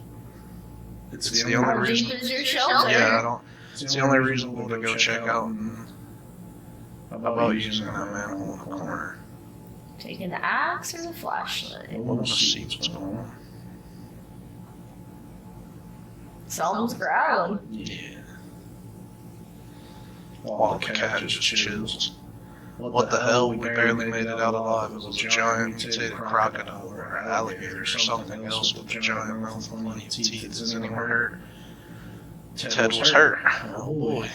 It's the only reason. Yeah, I don't. It's the only reason we'll go check out. And about using that manhole in the corner. Taking the axe or the flashlight? I want to see what's going on. Someone's growling. Yeah. While the cat just chills. What the hell? We barely made it out alive. It was a giant mutated crocodile or alligator or something else with a giant mouth and plenty of teeth. Is anyone hurt? Ted was hurt. Oh boy.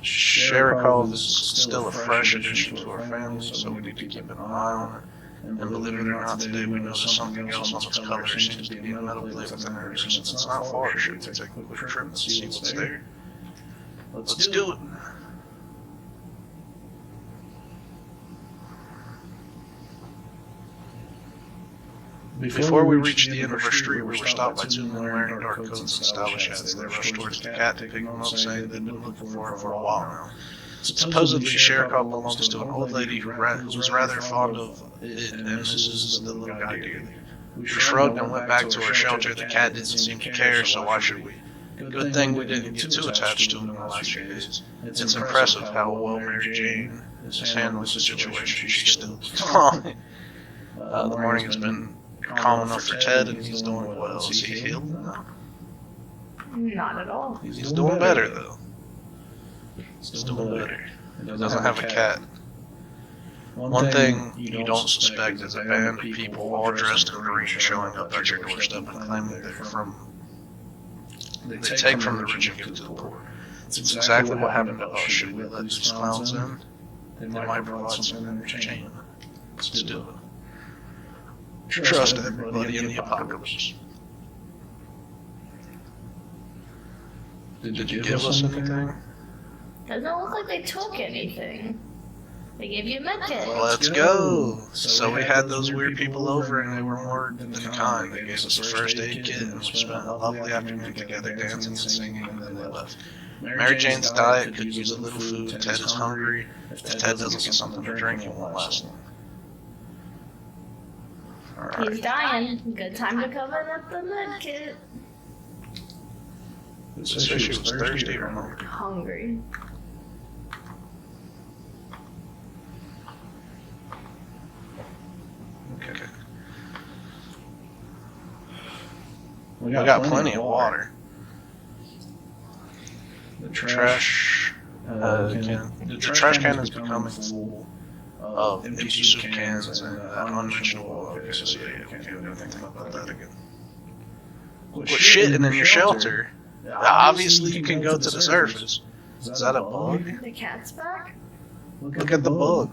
Sherikov is still a fresh addition to our family, so we need to keep an eye on her. And believe it or not, today we noticed something else on its color. It seems to be a metal plate within her. Since it's not far, should we take a quick trip and see what's there? Let's do it. Before we reached the end of our street, we were stopped by two men wearing dark coats and stylish hats. They rushed towards the cat to pick him up, saying they'd been looking for him for a while now. Supposedly, Sherikov belongs to an old lady who was rather fond of it, and misses the little guy dearly. We shrugged and went back to our shelter. The cat didn't seem to care, so why should we? Good thing we didn't get too attached to him in the last few days. It's impressive how well Mary Jane is handling the situation. She's still calm. The morning has been calm enough for Ted, and he's doing well. Is he healed now? Not at all. He's doing better, though. He's doing better. He doesn't have a cat. One thing you don't suspect is a band of people all dressed in green showing up at your doorstep and claiming they're from... They take from the rich and give to the poor. It's exactly what happened to us. Should we let these clowns in? They might provide something in chain. Let's do it. Trust everybody in the apocalypse. Did you give us anything? Doesn't look like they took anything. They gave you a medkit. Let's go! So we had those weird people over and they were more than kind. They gave us a first aid kit and we spent a lovely afternoon together dancing and singing, and then they left. Mary Jane's diet could use a little food. Ted is hungry. If Ted doesn't get something to drink, it won't last long. Alright. He's dying. Good time to come in at the medkit. It says she was thirsty or hungry. Hungry. Okay. We got plenty of water. The trash can is becoming full of empty soup cans and unmentionable. Okay, so yeah, we can't do anything about that again. Quit shitting in your shelter. Obviously, you can go to the surface. Is that a bug? The cat's back? Look at the bug.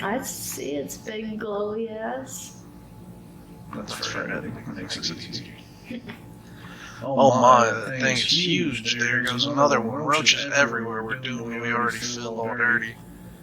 I see its big glowy ass. That's for editing. Makes it easier. Oh my, that thing is huge. There goes another one. Roaches everywhere. We're doomed. We already feel all dirty.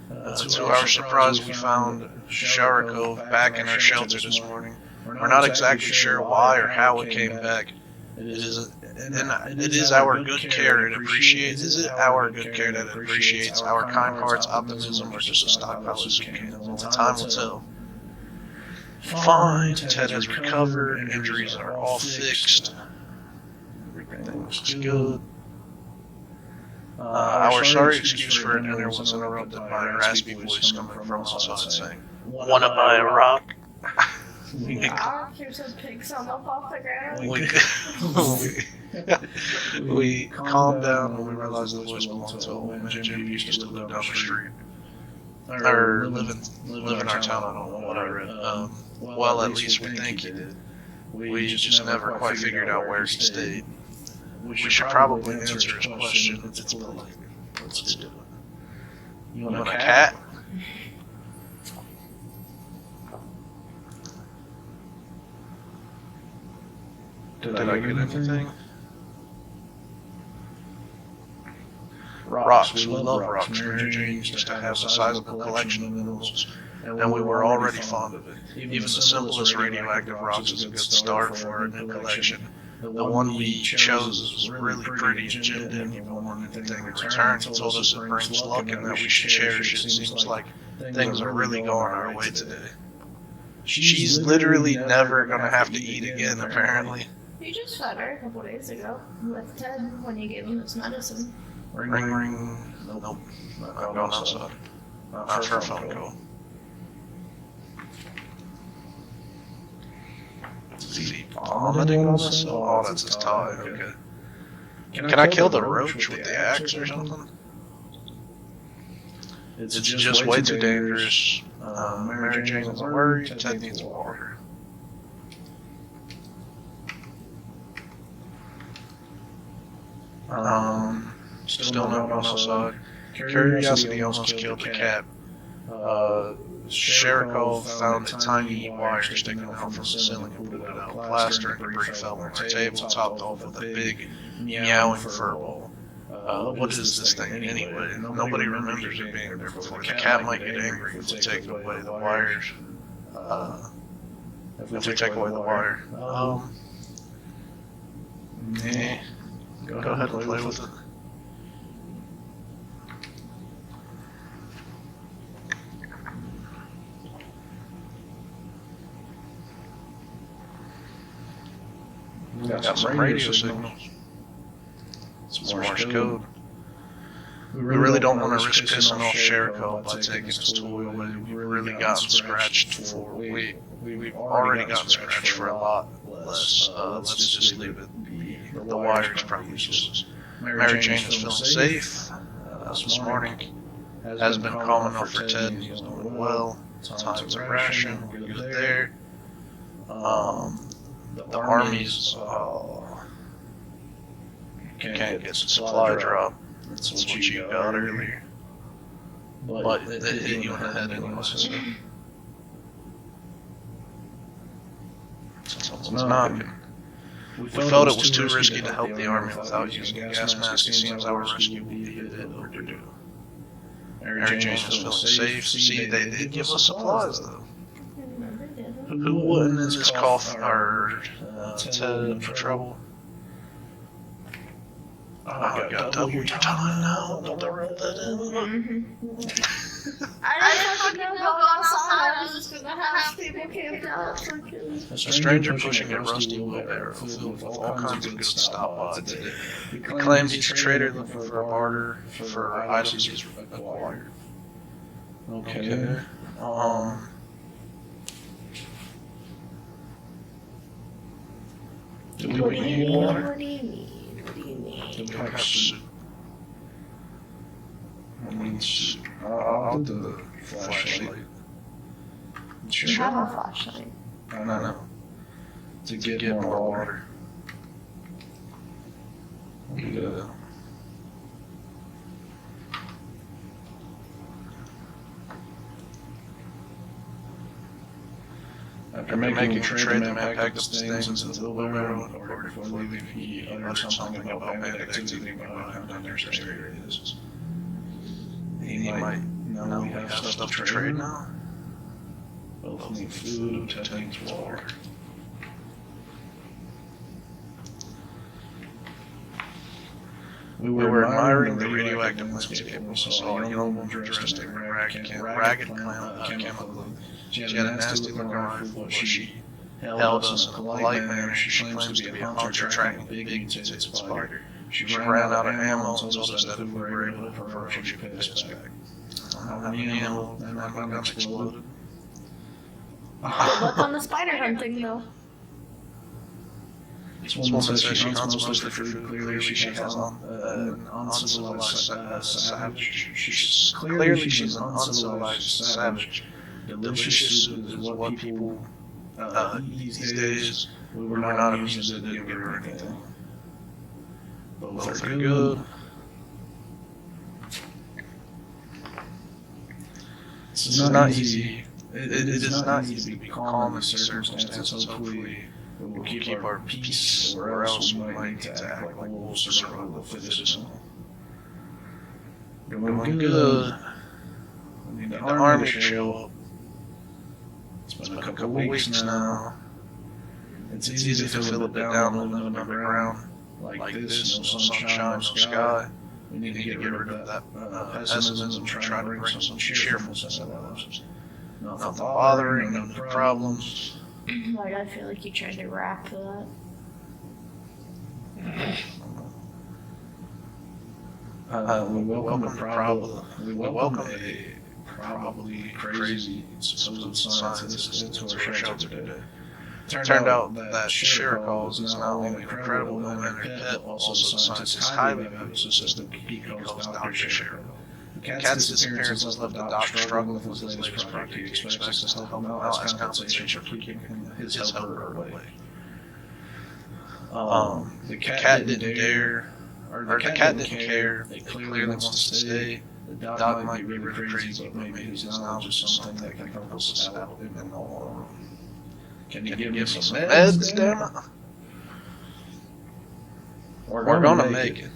To our surprise, we found Sharikov back in our shelter this morning. We're not exactly sure why or how it came back. It is our good care it appreciates. Is it our good care that it appreciates our kind heart's optimism, or just a stockpile of soup cans? Only time will tell. Fine, Ted has recovered. Injuries are all fixed. Everything looks good. Our sorry excuse for dinner was interrupted by a raspy voice coming from outside saying, "Wanna buy a rock?" Here's some pigs on off the ground. We calmed down when we realized the voice belonged to a woman Jim used to live down the street. Or live in our town, I don't know what I read. Well, at least we think he did. We just never quite figured out where he stayed. We should probably answer his question. It's polite. Let's do it. You want a cat? Did I get anything? Rocks. We love rocks. Mary Jane used to have a sizable collection of minerals, and we were already fond of it. Even the simplest radioactive rocks is a good start for a new collection. The one we chose was really pretty, and Jim didn't even want anything in return. He told us it brings luck and that we should cherish it. It seems like things are really going our way today. She's literally never going to have to eat again, apparently. You just fed her a couple days ago with Ted when you gave him this medicine. Ring, ring. Nope. Not going outside. Not for a phone call. Is he vomiting on this? Oh, that's his tie. Okay. Can I kill the roach with the axe or something? It's just way too dangerous. Mary Jane is worried. Ted needs water. Still no one outside. Curiosity almost killed the cat. Sharikov found a tiny wire sticking out from the ceiling and pulled it out. Plaster and debris fell on our table, topped off with a big, meowing fur ball. What is this thing anyway? Nobody remembers it being there before. The cat might get angry if we take away the wires. If we take away the wire. Go ahead and play with it. Got some radio signals. It's Morse code. We really don't want to risk pissing off Sheriko by taking his toy away. We've really gotten scratched for... We've already gotten scratched for a lot less. Let's just leave it be. The wire is probably useless. Mary Jane is feeling safe. This morning hasn't been calm enough for Ted, and he's doing well. Time's a ration. We're good there. The armies can't get supply drop. That's what you got earlier. But it hit you in the head anyway, so. Someone's knocking. We felt it was too risky to help the army without using a gas mask. It seems our rescue will be a bit overdue. Mary Jane is feeling safe. See, they did give us supplies, though. Who wouldn't in this cough or Ted in trouble? I got double your time now. Don't write that in. I didn't fucking go outside. I was just gonna have people camped out. A stranger pushing a rusty wheelbarrow filled with all kinds of goods stopped by today. He claimed he's a trader looking for a barter for items he's acquired. Okay. Do we need water? What do you need? What do you need? Do we have soup? I'll do the flashlight. You have a flashlight. No. To get more water. Yeah. After making a trade, the man packed up his things into the wheelbarrow in order before leaving. He uttered something about bandit activity behind him down there. There it is. He might know we have stuff to trade now. Both need food, Ted needs water. We were admiring the radioactive landscape when we saw a young woman dressed in ragged chemical. She had a nasty looking rifle, but she held us in a polite manner. She claims to be a hunter tracking a big mutated spider. She ran out of ammo and told us that if we were able to approach her, she'd pay us back. I don't have any ammo, and my gun's exploded. Good luck on the spider hunting, though. This woman says she hunts mostly for food. Clearly she has an uncivilized savage. She's an uncivilized savage. Delicious is what people eat these days. We're not amused to give her anything. Both are good. This is not easy. It is not easy to be calm in these circumstances. Hopefully, we will keep our peace, or else we might need to act like wolves or survival of the fittest. Doing good. We need the army to show up. It's been a couple weeks now. It's easy to feel a bit down living underground. Like this, no sunshine, no sky. We need to get rid of that pessimism and try to bring some cheerfulness into our lives. Nothing bothering, no problems. Like, I feel like you tried to rap that. We welcome a probably crazy supposed scientist into our shelter today. Turned out that Sheriko is not only an incredible inventor and pet, also the scientist's highly valued assistant he calls Dr. Sheriko. The cat's disappearance has left the doctor struggling with his latest project. He expects us to help him out as compensation for keeping his helper away. The cat didn't care. It clearly wants to stay. The doc might be really crazy, but maybe his knowledge is something that can help us out in the long run. Can you give me some meds, damn it? We're gonna make it.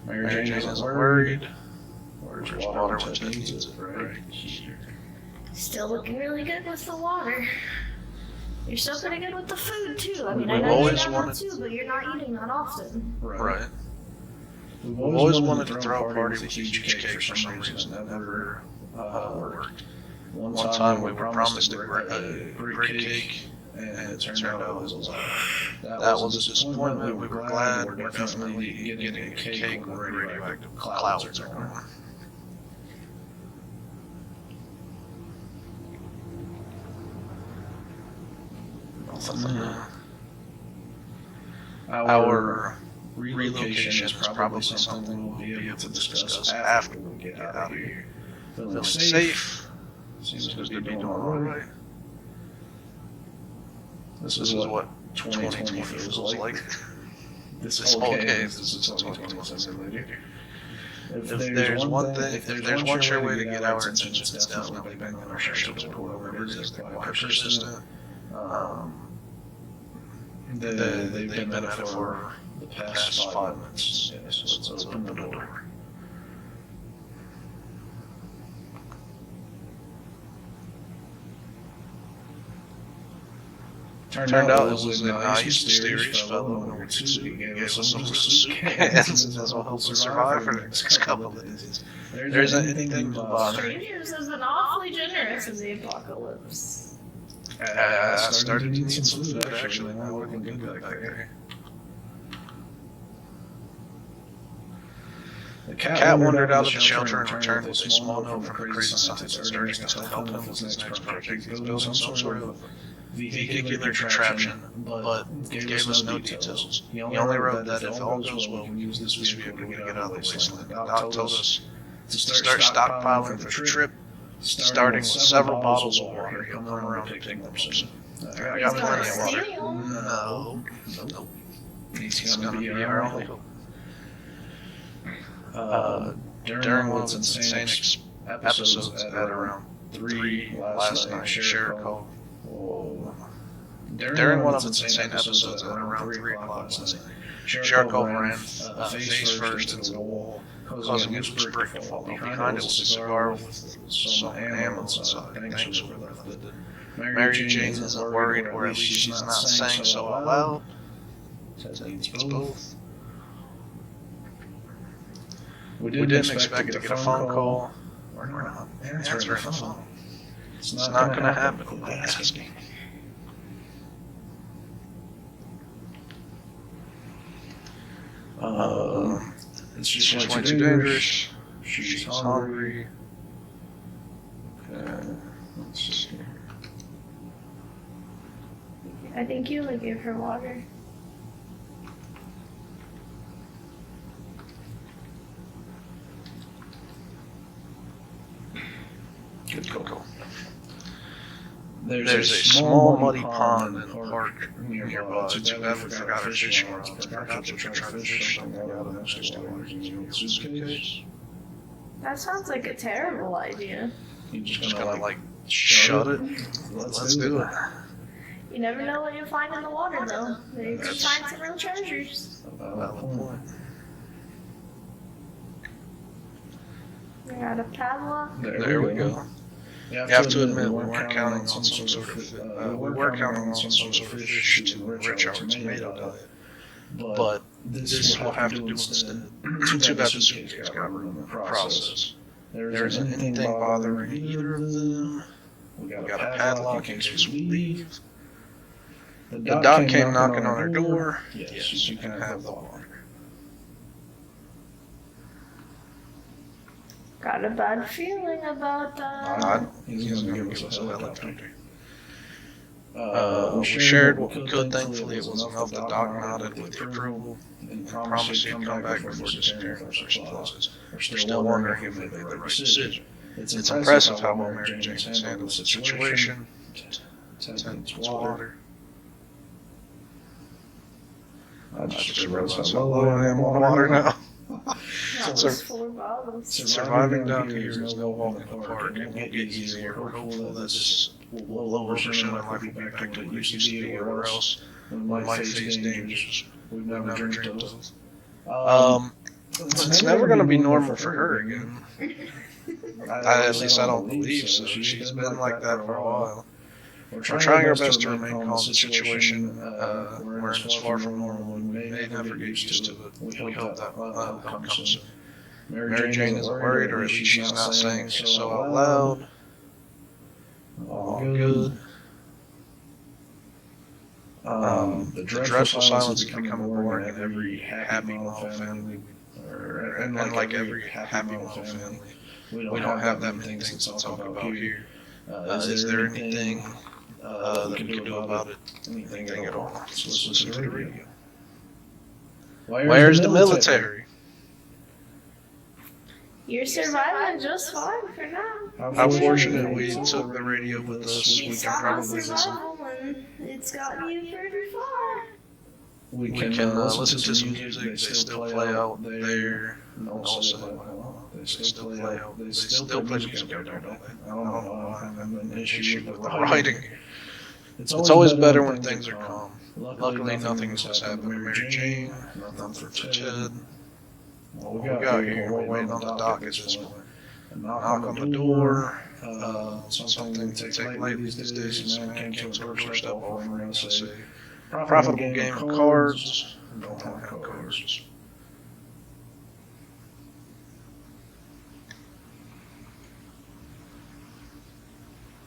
Mary Jane isn't worried. Where's water when she needs it right here. Still looking really good with the water. You're still pretty good with the food, too. I mean, I We've know you always got that wanted- too, but you're not eating that often. Right. We've always wanted to throw a party with a huge cake for some reason. Never worked. One time we were promised a great cake. and it turned out that was a disappointment. We were glad. We're definitely getting a cake when the radioactive clouds are gone. Our relocation is probably something we'll be able to discuss after we get out of here. Feeling safe. Seems to be doing alright. This is what 2020 feels like. This whole game is 2020 simulator. If there's one sure way to get our attention, it's definitely been on our ships or whatever it is that's quite persistent. They've been at it for the past 5 months. Yeah, so let's open the door. Turned out it was a nice, mysterious fellow in Ritsu. He gave us some soup cans and will help us survive for the next couple of days. There isn't anything to bother. Strangers is an awfully generous in the apocalypse. I started eating some food, actually. Not looking good back there. The cat wandered out of the shelter and returned with a small note from a crazy scientist urging us to help him with his next project. He's building some sort of vehicular contraption, but gave us no details. He only wrote that if all goes well, we use this vehicle to get out of the wasteland. Doc told us to start stockpiling for the trip, starting with several bottles of water. He'll come around picking them soon. I got plenty of water. No. He's gonna be our only hope. During one of its insane episodes at around 3 last night, Cher called. During one of its insane episodes at around 3 o'clock last night, Cher ran face first into the wall, causing its brick to fall. Behind it was a cigar with some ammo inside. Thanks for that. Mary Jane isn't worried, or at least she's not saying so out loud. It's both. We didn't expect to get a phone call. We're not answering the phone. It's not going to happen. Quit asking. It's just way too dangerous. She's hungry. Okay, let's see. I think you would give her water. Good call. There's a small muddy pond in the park nearby. Too bad we forgot our fishing rods. Perhaps we should try to fish something out of the suitcase. That sounds like a terrible idea. You're just gonna like shut it? Let's do it. You never know what you'll find in the water, though. Maybe you'll find some real treasures. Valid point. We got a padlock. There we go. You have to admit, we weren't counting on some sort of fish to enrich our tomato diet. But this is what we'll have to do instead. Too bad the suitcase got ruined in the process. There isn't anything bothering either of them. We got a padlock in case we leave. The doc came knocking on our door. Yes, you can have the water. Got a bad feeling about that. He's gonna give us a helicopter. We shared what we could. Thankfully, it was enough. The doc nodded with approval and promised he'd come back before disappearing with our supplies. We're still wondering if they made the right decision. It's impressive how well Mary Jane has handled the situation. Tends water. I just realized how low I am on water now. That was 4 bottles. Surviving down here is no walk in the park. It won't get easier. We're hopeful that this will blow over soon and life will be back to what it used to be, or else we might face dangers we've never dreamed of. It's never going to be normal for her again. At least I don't believe so. She's been like that for a while. We're trying our best to remain calm in the situation. We're as far from normal and we may never get used to it. We hope that will come soon. Mary Jane isn't worried, or at least she's not saying so out loud. All good. The dreadful silence is becoming boring in every happy model family, and like every happy model family, we don't have that many things to talk about here. Is there anything that we can do about it? Anything at all? So let's listen to the radio. Where's the military? You're surviving just fine for now. How fortunate we took the radio with us. We It's can got probably survival and it's gotten you pretty far. we can listen to some music. They still play out there. They still play out. They still play music out there, don't they? I don't know. I'm having an issue with the writing. It's always better when things are calm. Luckily, nothing has happened to Mary Jane. Nothing for Ted. What we got here? We're waiting on the dock at this point. A knock on the door. Something to take lightly these days. A man came to our doorstep offering us a profitable game of cards. Don't have cards.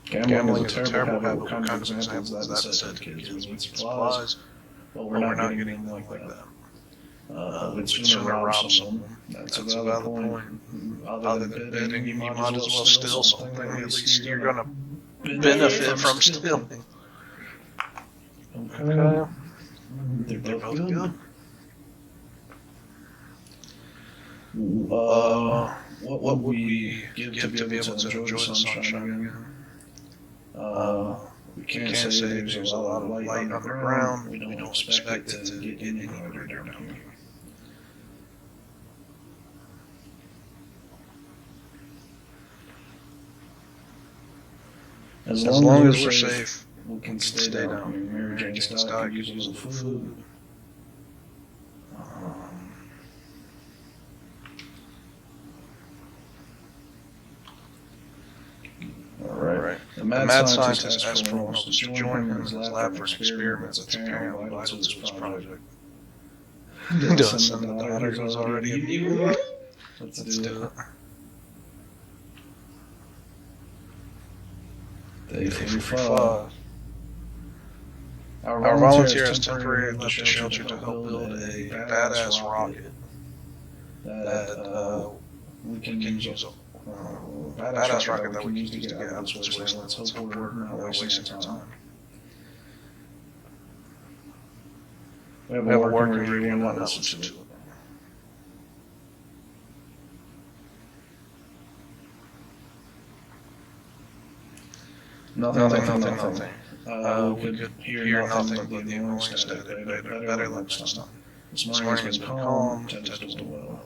Gambling is a terrible habit. What kind of examples of that said to kids? We need supplies, but we're not getting anything like that. We'd sooner rob someone. That's a valid point. Other than betting, you might as well steal something. At least you're going to benefit from stealing. Okay. They're both good. What would we give to be able to enjoy the sunshine again? We can't say there's a lot of light underground. We don't expect it to get any lighter down here. As long as we're safe, we can stay down here. Mary Jane's stock is using food. Alright. The mad scientist asked for us to join him in his lab for an experiment that's apparently vital to his project. Doing something that daughter was already immune. Let's do it. Day 45. Our volunteer has temporarily left the shelter to help build a badass rocket that we can use. Badass rocket that we can use to get out of this wasteland. Let's hope we're not wasting our time. We have a working radio and not listen to it. Nothing. We could hear nothing but the annoying static. Better next time. This morning has been calm. Ted is doing well.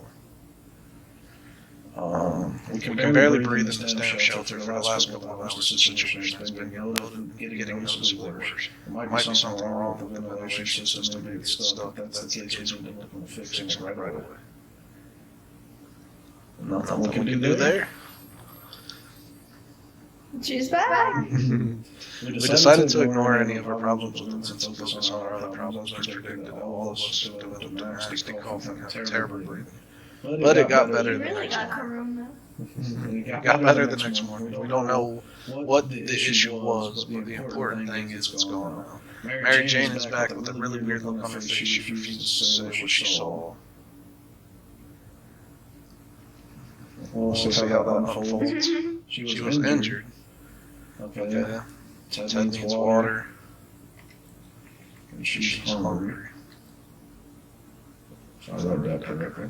We can barely breathe in this damn shelter for the last couple of hours. The situation has been getting noticeably worse. There might be something wrong with the ventilation system. Maybe it's stuck. That's the case. We need to look at fixing it right away. Nothing we can do there. She's back. We decided to ignore any of our problems with them and focus on our other problems. As predicted, all of us developed a nasty cough and had terrible breathing. But it got better the next morning. It got better the next morning. We don't know what the issue was, but the important thing is what's going on. Mary Jane is back with a really weird look on her face. She refuses to say what she saw. We'll see how that unfolds. She was injured. Okay. Ted needs water. And she's hungry. I read that correctly.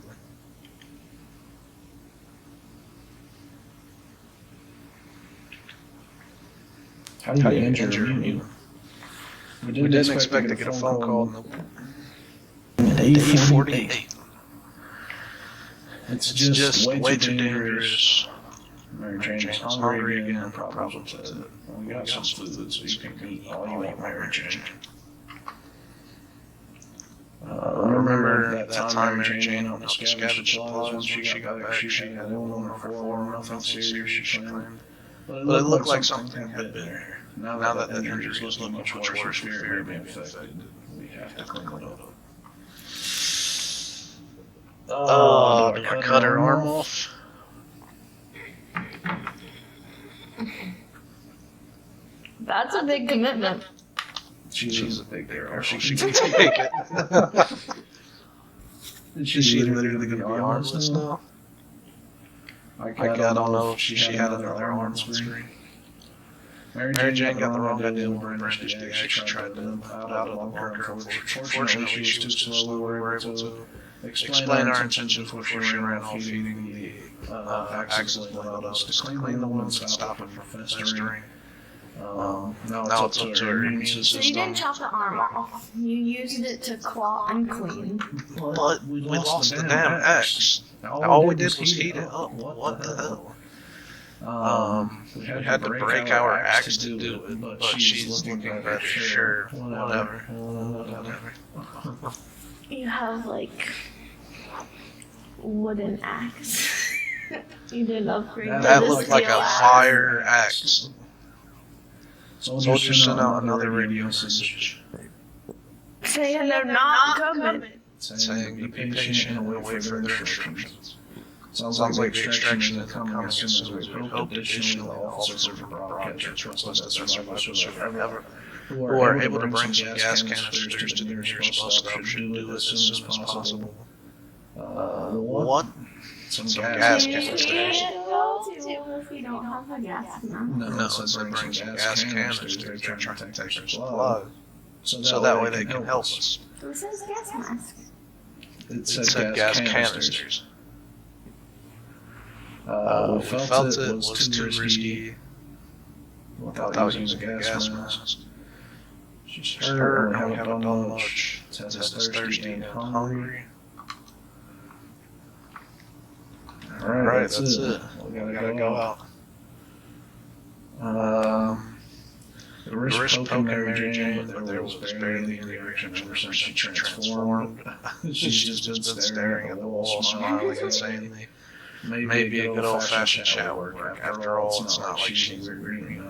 How do you injure you? We didn't expect to get a phone call. At 8:48. It's just way too dangerous. Mary Jane's hungry again. Problem says it. We got some food so you can eat all you want, Mary Jane. Remember that time Mary Jane helped us scavenge supplies when she got back? She had a wound on her forearm, nothing serious, she claimed. But it looked like something had been there. Now that the injury is looking much worse, we fear being infected. We have to clean it up. Oh, do I cut her arm off? That's a big commitment. She's a big girl. She can take it. Is she literally going to be armless now? I don't know if she had another arm on screen. Mary Jane got the wrong idea when British they actually tried to move out of the bunker. Unfortunately, she was too slow. We were able to explain our intentions before she ran off feeding the axes allowed us to clean the wounds and stop it from festering. Now it's up to her immune system. So you didn't chop the arm off. You used it to claw and clean. But we lost the damn axe. All we did was heat it up. What the hell? We had to break our axe to do it, but she's looking better. Sure, whatever. You have like wooden axe. You didn't upgrade. That looked like a fire axe. Soldiers sent out another radio message saying they're not coming. saying be patient and wait for their instructions. Sounds like the extraction is coming as soon as we hoped. Additionally, officers from broadcast requested that survivors who are able to bring some gas canisters to the nearest bus stop should do it as soon as possible. What? Some gas canisters. If you don't have a gas mask. No, it's bring some gas canisters. They're trying to take some supplies. So that way they can help us. Who says gas mask? It said gas canisters. We felt it was too risky without using a gas mask. She's hurt and we haven't done much. Ted's thirsty and hungry. Alright, that's it. We gotta go out. The wrist poking Mary Jane, but there was barely any reaction ever since she transformed. She's just been staring at the wall, smiling insanely. Maybe a good old-fashioned chat would work. After all, it's not like she's agreeing.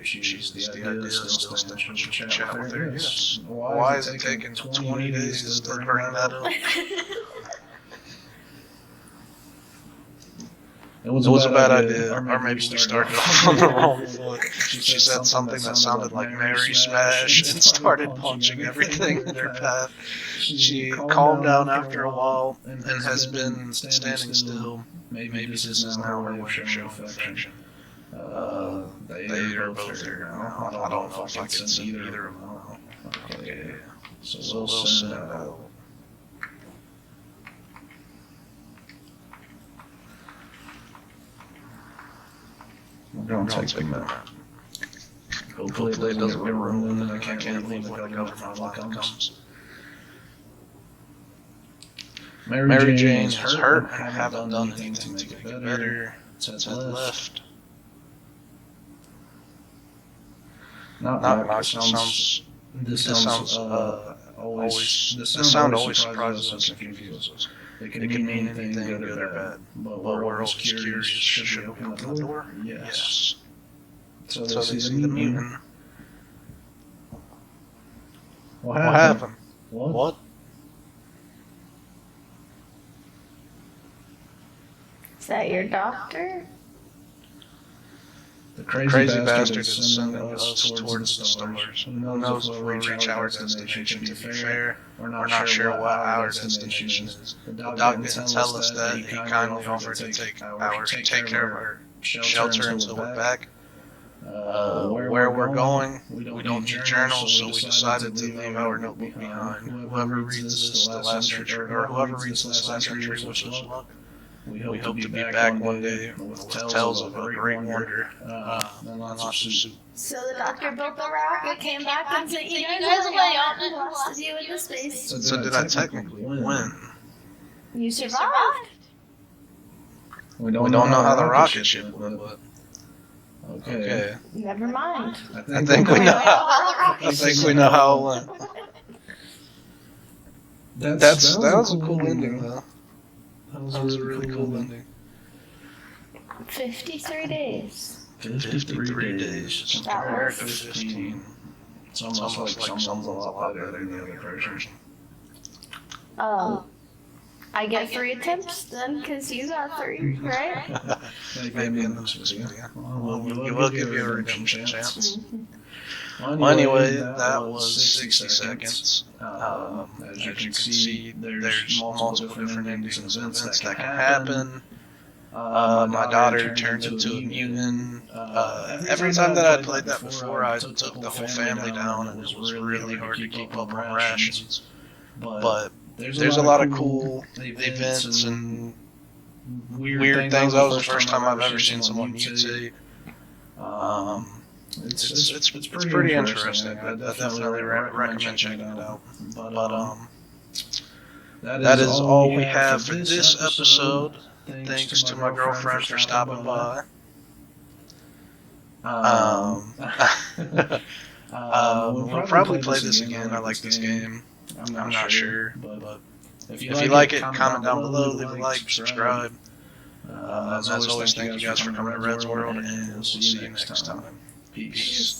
She's the idea still stands when you chat with her. Yes. Why is it taking 20 days to bring that up? It was a bad idea, or maybe we started off on the wrong foot. She said something that sounded like Mary Smash and started punching everything in her path. She calmed down after a while and has been standing still. Maybe this is now her way to show affection. They are both there now. I don't know if I can see either of them. Okay, so we'll send it out. We're gonna take them out. Hopefully it doesn't get ruined and I can't leave when the government comes. Mary Jane's hurt. I haven't done anything to make it better. Ted left. Not sounds. This sound always surprises us and confuses us. It can mean anything, good or bad. But we're always curious. Should we open the door? Yes. So they see the mutant. What happened? What? Is that your doctor? The crazy bastard is sending us towards the stars. Who knows if we reach our destination? To be fair, we're not sure what our destination is. The dog didn't tell us that. He kindly offered to take care of our shelter until we're back. Where we're going, we don't need journals, so we decided to leave our notebook behind. Whoever reads this, the last entry, or whoever reads this last entry, wish us luck. We hope to be back one day with tales of a great wonder and lots of soup. So the doctor built the rocket, came back and said, "You guys away on and blasted you into space." So did I technically win? You survived. We don't know how the rocket ship went, but okay. Never mind. I think we know how. I think we know how it went. That was a cool ending, though. That was a really cool ending. 53 days. 53 days. Compared to 15. It's almost like someone's a lot better than the other version. I get 3 attempts then, because you got 3, right? Maybe in this video. You will give you a redemption chance. Well, anyway, that was 60 seconds. As you can see, there's multiple different endings and events that can happen. My daughter turned into a mutant. Every time that I played that before, I took the whole family down, and it was really hard to keep up on rations. But there's a lot of cool events and weird things. That was the first time I've ever seen someone mutate. It's pretty interesting. I definitely recommend checking it out. But that is all we have for this episode. Thanks to my girlfriend for stopping by. We'll probably play this again. I like this game. I'm not sure, but if you like it, comment down below, leave a like, subscribe. As always, thank you guys for coming to Red's World, and we'll see you next time. Peace.